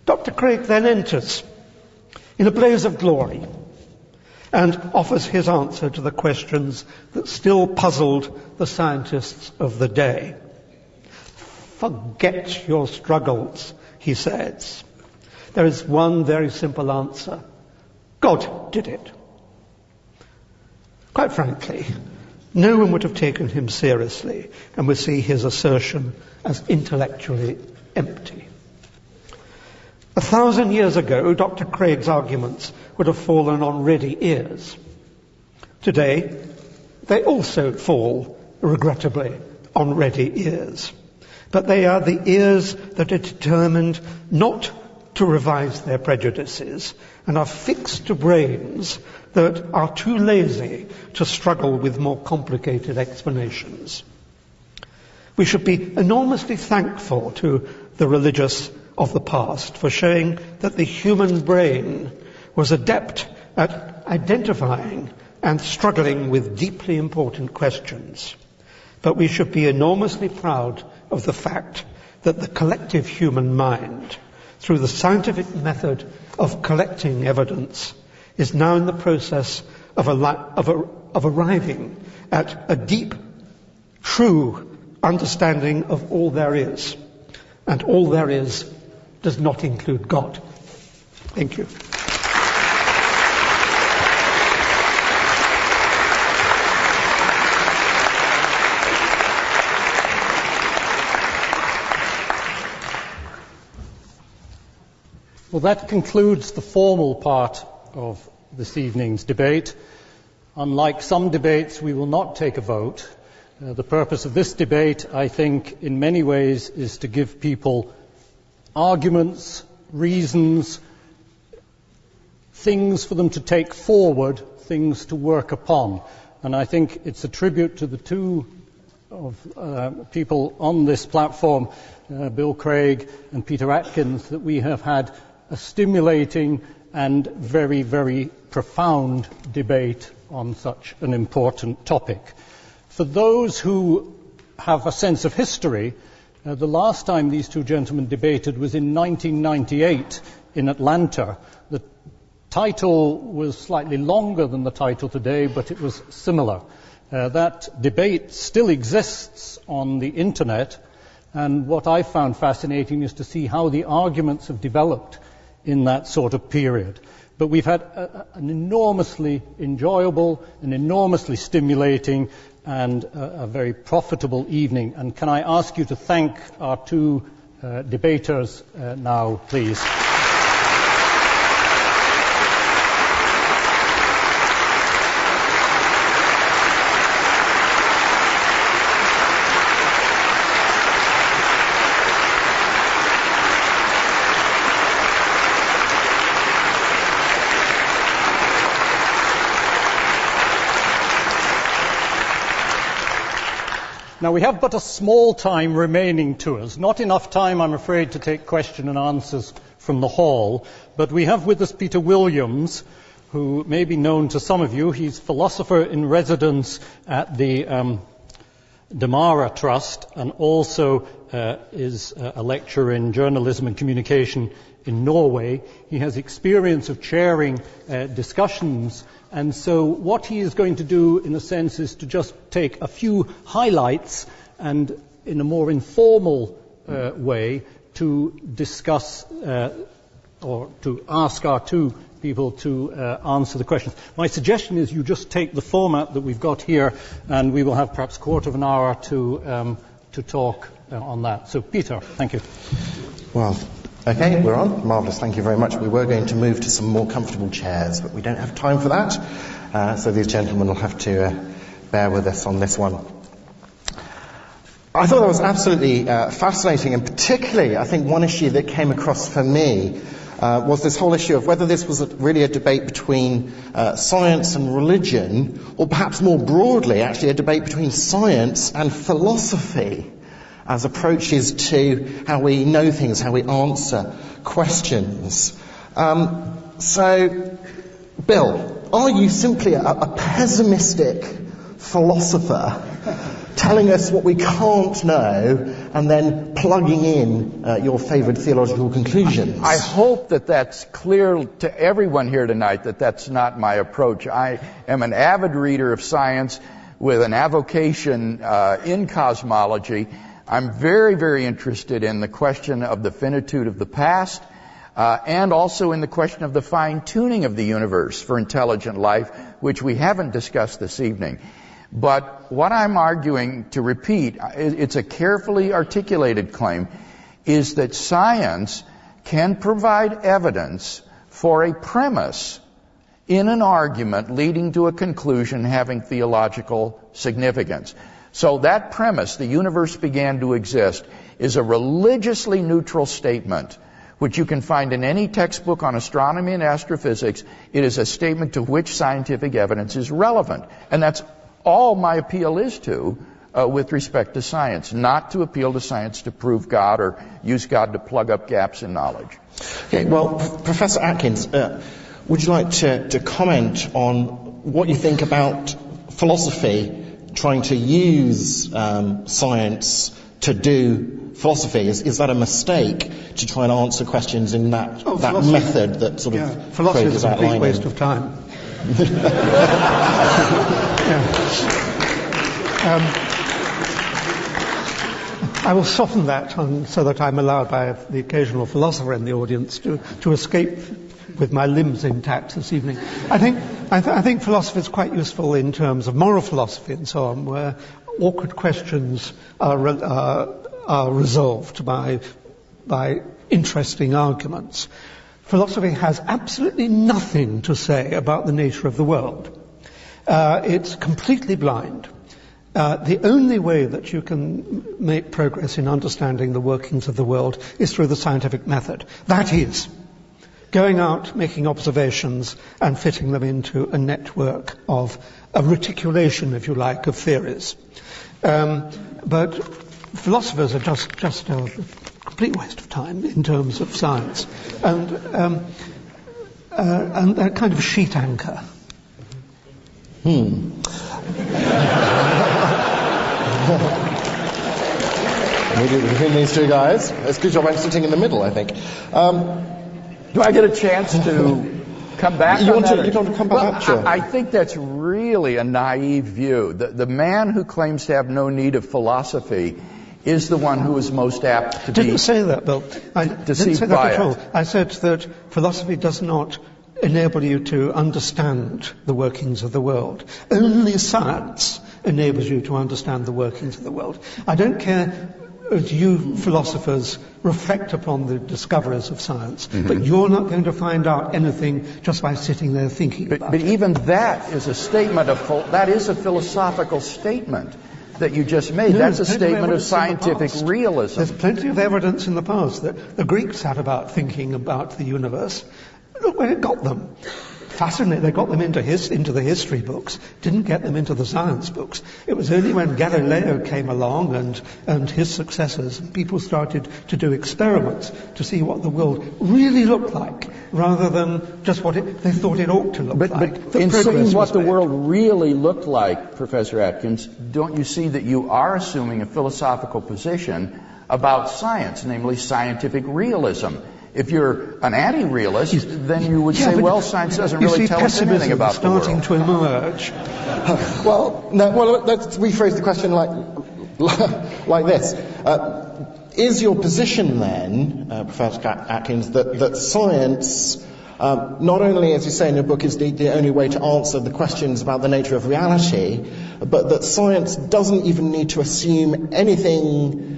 Dr. Craig then enters in a blaze of glory and offers his answer to the questions that still puzzled the scientists of the day. Forget your struggles, he says. There is one very simple answer. God did it. Quite frankly, no one would have taken him seriously and would see his assertion as intellectually empty. 1,000 years ago, Dr. Craig's arguments would have fallen on ready ears. Today, they also fall, regrettably, on ready ears. But they are the ears that are determined not to revise their prejudices and are fixed to brains that are too lazy to struggle with more complicated explanations. We should be enormously thankful to the religious of the past for showing that the human brain was adept at identifying and struggling with deeply important questions. But we should be enormously proud of the fact that the collective human mind, through the scientific method of collecting evidence, is now in the process of arriving at a deep, true understanding of all there is. And all there is does not include God. Thank you. Well, that concludes the formal part of this evening's debate. Unlike some debates, we will not take a vote. The purpose of this debate, I think, in many ways, is to give people arguments, reasons, things for them to take forward, things to work upon. And I think it's a tribute to the two people on this platform, Bill Craig and Peter Atkins, that we have had a stimulating and very, very profound debate on such an important topic. For those who have a sense of history, the last time these two gentlemen debated was in 1998 in Atlanta. The title was slightly longer than the title today, but it was similar. That debate still exists on the internet, and what I found fascinating is to see how the arguments have developed in that sort of period. But we've had an enormously enjoyable, an enormously stimulating, and a very profitable evening. And can I ask you to thank our two debaters now, please? Now, we have but a small time remaining to us. Not enough time, I'm afraid, to take question and answers from the hall. But we have with us Peter Williams, who may be known to some of you. He's philosopher in residence at the Damara Trust, and also is a lecturer in journalism and communication in Norway. He has experience of chairing discussions, and so what he is going to do, in a sense, is to just take a few highlights and, in a more informal way, to discuss or to ask our two people to answer the questions. My suggestion is you just take the format that we've got here, and we will have perhaps a quarter of an hour to talk on that. So, Peter, thank you. Well, okay, we're on. Marvellous, thank you very much. We were going to move to some more comfortable chairs, but we don't have time for that. So these gentlemen will have to bear with us on this one. I thought that was absolutely fascinating, and particularly, I think one issue that came across for me was this whole issue of whether this was really a debate between science and religion, or perhaps more broadly, actually a debate between science and philosophy, as approaches to how we know things, how we answer questions. So, Bill, are you simply a pessimistic philosopher telling us what we can't know and then plugging in your favourite theological conclusions? I hope that that's clear to everyone here tonight, that that's not my approach. I am an avid reader of science with an avocation in cosmology. I'm very, very interested in the question of the finitude of the past, and also in the question of the fine-tuning of the universe for intelligent life, which we haven't discussed this evening. But what I'm arguing, to repeat, it's a carefully articulated claim, is that science can provide evidence for a premise in an argument leading to a conclusion having theological significance. So that premise, the universe began to exist, is a religiously neutral statement, which you can find in any textbook on astronomy and astrophysics. It is a statement to which scientific evidence is relevant. And that's all my appeal is to with respect to science, not to appeal to science to prove God or use God to plug up gaps in knowledge. Okay, well, Professor Atkins, would you like to comment on what you think about philosophy trying to use science to do philosophy? Is that a mistake to try and answer questions in that method that sort of philosophy is a complete outlining? waste of time. I will soften that so that I'm allowed by the occasional philosopher in the audience to escape with my limbs intact this evening. I think philosophy is quite useful in terms of moral philosophy and so on, where awkward questions are resolved by interesting arguments. Philosophy has absolutely nothing to say about the nature of the world. It's completely blind. The only way that you can make progress in understanding the workings of the world is through the scientific method. That is, going out, making observations, and fitting them into a network of a reticulation, if you like, of theories. But philosophers are just a complete waste of time in terms of science, and a kind of sheet anchor. Between these two guys, it's a good job I'm sitting in the middle, I think. Do I get a chance to come back you on want that? to come back? Well, Sure. I think that's really a naive view. The man who claims to have no need of philosophy is the one who is most apt to be Didn't say that, Bill. I didn't say deceived that by at all. it. I said that philosophy does not enable you to understand the workings of the world. Only science enables you to understand the workings of the world. I don't care as you philosophers reflect upon the discoveries of science, but you're not going to find out anything just by sitting there thinking about it. But even that is a statement that is a philosophical statement that you just made. No, That's a there's plenty statement of evidence in the scientific past. realism. There's plenty of evidence in the past that the Greeks sat about thinking about the universe. Look where it got them. Fascinating. They got them into the history books, didn't get them into the science books. It was only when Galileo came along and his successors, people started to do experiments to see what the world really looked like, rather than just what they thought it ought to look like. But in seeing what the world really looked like, Professor Atkins, don't you see that you are assuming a philosophical position about science, namely scientific realism? If you're an anti-realist, then you would say, well, science doesn't really tell us anything about the world. Starting to emerge. Well, let's rephrase the question like this. Is your position then, Professor Atkins, that science, not only, as you say in your book, is the only way to answer the questions about the nature of reality, but that science doesn't even need to assume anything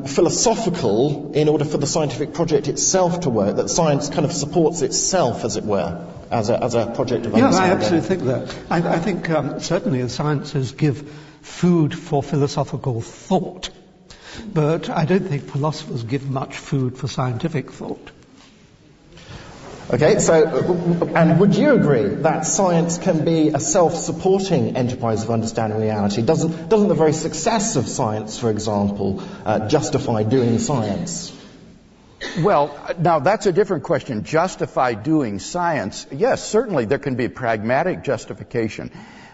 philosophical in order for the scientific project itself to work, that science kind of supports itself, as it were, as a project of understanding? Yes, I absolutely think that. I think certainly the sciences give food for philosophical thought, but I don't think philosophers give much food for scientific thought. Okay, so, and would you agree that science can be a self-supporting enterprise of understanding reality? Doesn't the very success of science, for example, justify doing science? Well, now that's a different question. Justify doing science. Yes, certainly there can be a pragmatic justification.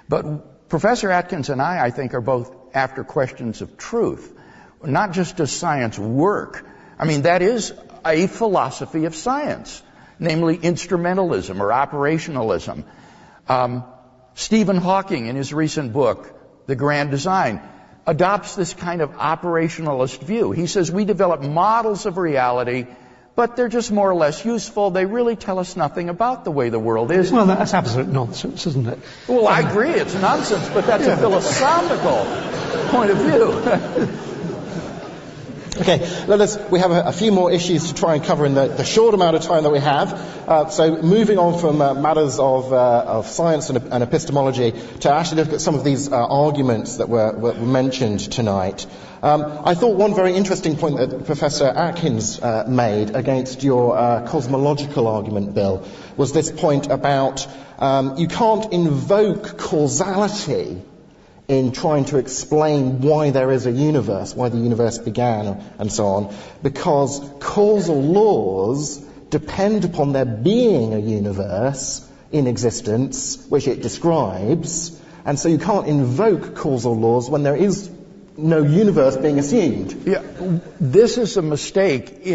But Professor Atkins and I think, are both after questions of truth. Not just does science work. I mean, that is a philosophy of science, namely instrumentalism or operationalism. Stephen Hawking, in his recent book, The Grand Design, adopts this kind of operationalist view. He says we develop models of reality, but they're just more or less useful. They really tell us nothing about the way the world is. Well, that's absolute nonsense, isn't it? Well, I agree, it's nonsense, but that's a philosophical point of view. Okay, we have a few more issues to try and cover in the short amount of time that we have. So moving on from matters of science and epistemology to actually look at some of these arguments that were mentioned tonight. I thought one very interesting point that Professor Atkins made against your cosmological argument, Bill, was this point about you can't invoke causality in trying to explain why there is a universe, why the universe began, and so on, because causal laws depend upon there being a universe in existence, which it describes, and so you can't invoke causal laws when there is no universe being assumed. Yeah, this is a mistake.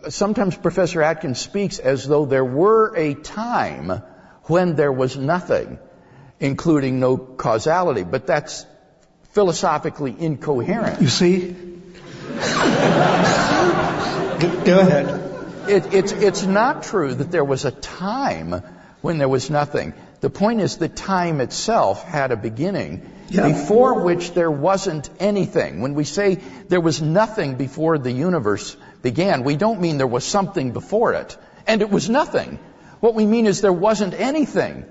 Sometimes Professor Atkins speaks as though there were a time when there was nothing, including no causality, but that's philosophically incoherent. You see? Go ahead. It's not true that there was a time when there was nothing. The point is that time itself had a beginning before which there wasn't anything. When we say there was nothing before the universe began, we don't mean there was something before it, and it was nothing. What we mean is there wasn't anything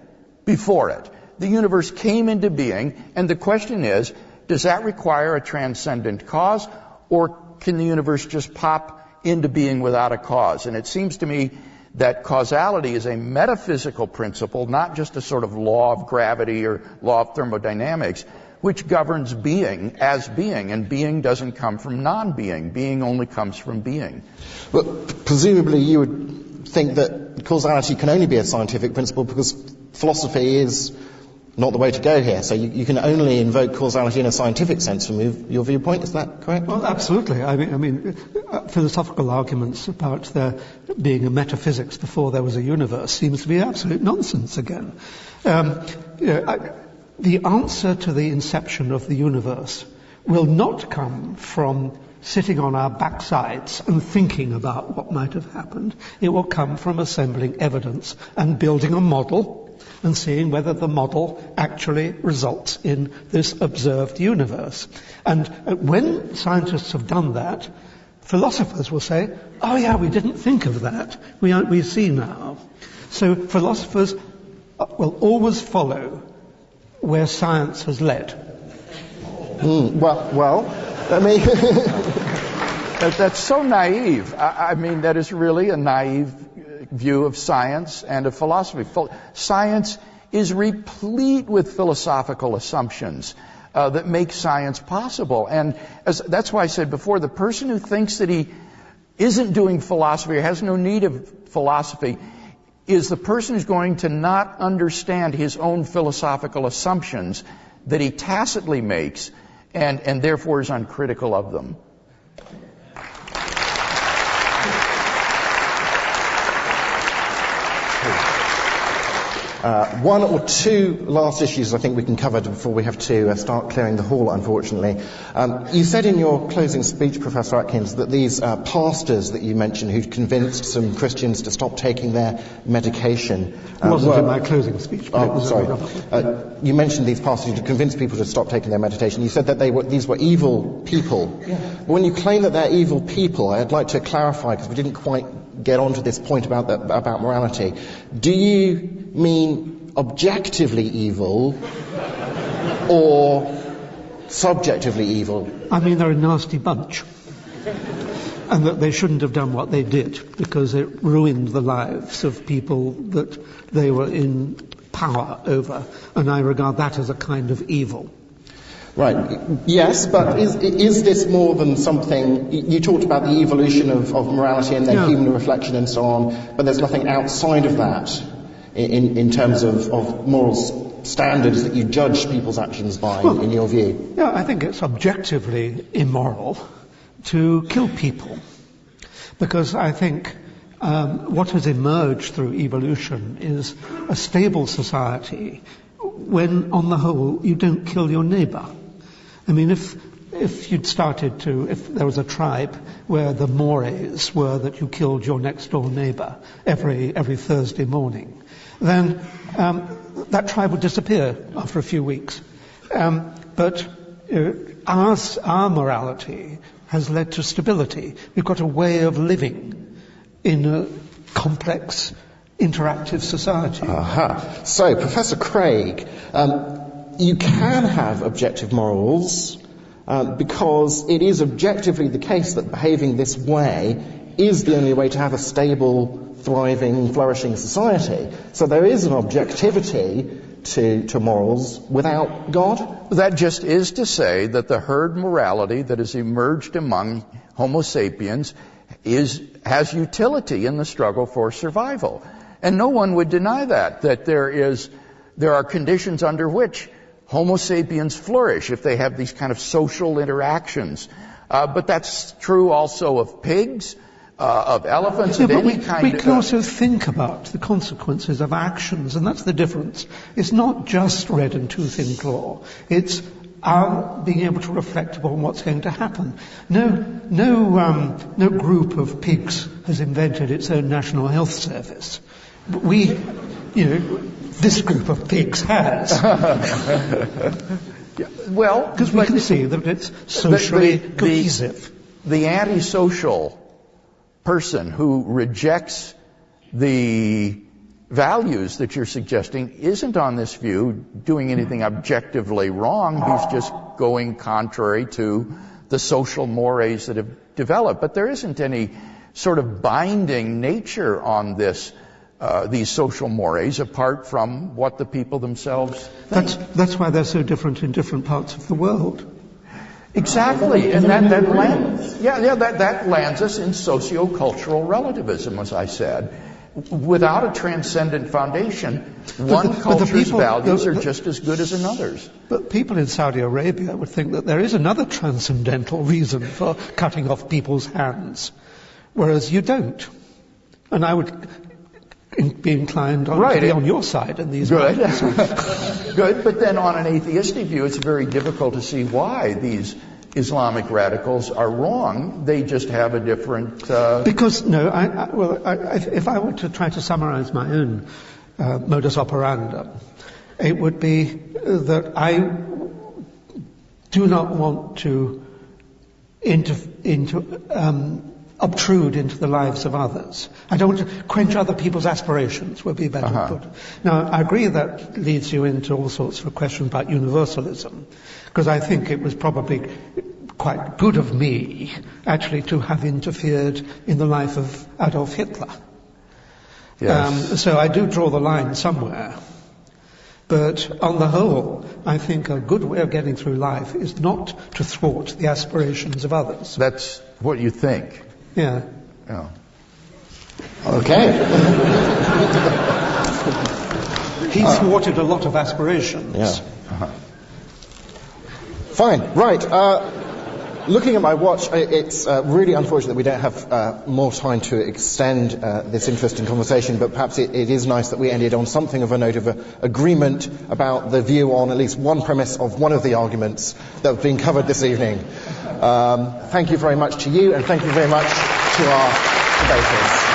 before it. The universe came into being, and the question is, does that require a transcendent cause, or can the universe just pop into being without a cause? And it seems to me that causality is a metaphysical principle, not just a sort of law of gravity or law of thermodynamics, which governs being as being, and being doesn't come from non-being. Being only comes from being. But presumably you would think that causality can only be a scientific principle because philosophy is not the way to go here. So you can only invoke causality in a scientific sense from your viewpoint. Is that correct? Well, absolutely. I mean, philosophical arguments about there being a metaphysics before there was a universe seems to be absolute nonsense again. The answer to the inception of the universe will not come from sitting on our backsides and thinking about what might have happened. It will come from assembling evidence and building a model and seeing whether the model actually results in this observed universe. And when scientists have done that, philosophers will say, oh yeah, we didn't think of that. We see now. So philosophers will always follow where science has led. Well, I mean... That's so naive. I mean, that is really a naive view of science and of philosophy. Science is replete with philosophical assumptions that make science possible. And that's why I said before, the person who thinks that he isn't doing philosophy or has no need of philosophy is the person who's going to not understand his own philosophical assumptions that he tacitly makes and therefore is uncritical of them. One or two last issues I think we can cover before we have to start clearing the hall, unfortunately. You said in your closing speech, Professor Atkins, that these pastors that you mentioned who'd convinced some Christians to stop taking their medication... It wasn't in my closing speech, but it was... Sorry. You mentioned these pastors who'd convinced people to stop taking their medication. You said that these were evil people. Yeah. But when you claim that they're evil people, I'd like to clarify, because we didn't quite get onto this point about morality. Do you mean objectively evil or subjectively evil? I mean, they're a nasty bunch. And that they shouldn't have done what they did because it ruined the lives of people that they were in power over. And I regard that as a kind of evil. Right. Yes, but is this more than something... You talked about the evolution of morality and then human reflection and so on, but there's nothing outside of that in terms of moral standards that you judge people's actions by, in your view? Yeah, I think it's objectively immoral to kill people. Because I think what has emerged through evolution is a stable society when, on the whole, you don't kill your neighbour. I mean, if you'd started to, if there was a tribe where the mores were that you killed your next door neighbour every Thursday morning, then that tribe would disappear after a few weeks. But our morality has led to stability. We've got a way of living in a complex, interactive society. Aha. So, Professor Craig, you can have objective morals because it is objectively the case that behaving this way is the only way to have a stable, thriving, flourishing society. So there is an objectivity to morals without God? That just is to say that the herd morality that has emerged among Homo sapiens has utility in the struggle for survival. And no one would deny that there are conditions under which Homo sapiens flourish if they have these kind of social interactions. But that's true also of pigs, of elephants, of any kind of... We can also think about the consequences of actions, and that's the difference. It's not just red and too thin claw. It's our being able to reflect upon what's going to happen. No group of pigs has invented its own national health service. This group of pigs has. Well, because we can see that it's socially cohesive. The antisocial person who rejects the values that you're suggesting isn't on this view doing anything objectively wrong. He's just going contrary to the social mores that have developed. But there isn't any sort of binding nature on this, these social mores, apart from what the people themselves think. That's why they're so different in different parts of the world. Exactly, and that lands us in socio-cultural relativism, as I said. Without a transcendent foundation, one culture's values are just as good as another's. But people in Saudi Arabia would think that there is another transcendental reason for cutting off people's hands, whereas you don't. And I would be inclined to be on your side in these matters. Good, but then on an atheistic view, it's very difficult to see why these Islamic radicals are wrong. They just have a different... Because, if I were to try to summarize my own modus operandi, it would be that I do not want to obtrude into the lives of others. I don't want to quench other people's aspirations, would be better put. Now, I agree that leads you into all sorts of questions about universalism, because I think it was probably quite good of me, actually, to have interfered in the life of Adolf Hitler. Yes. So I do draw the line somewhere. But on the whole, I think a good way of getting through life is not to thwart the aspirations of others. That's what you think. Yeah. Yeah. Okay. He thwarted a lot of aspirations. Yeah. Fine. Right. Looking at my watch, it's really unfortunate that we don't have more time to extend this interesting conversation, but perhaps it is nice that we ended on something of a note of agreement about the view on at least one premise of one of the arguments that have been covered this evening. Thank you very much to you, and thank you very much to our debaters.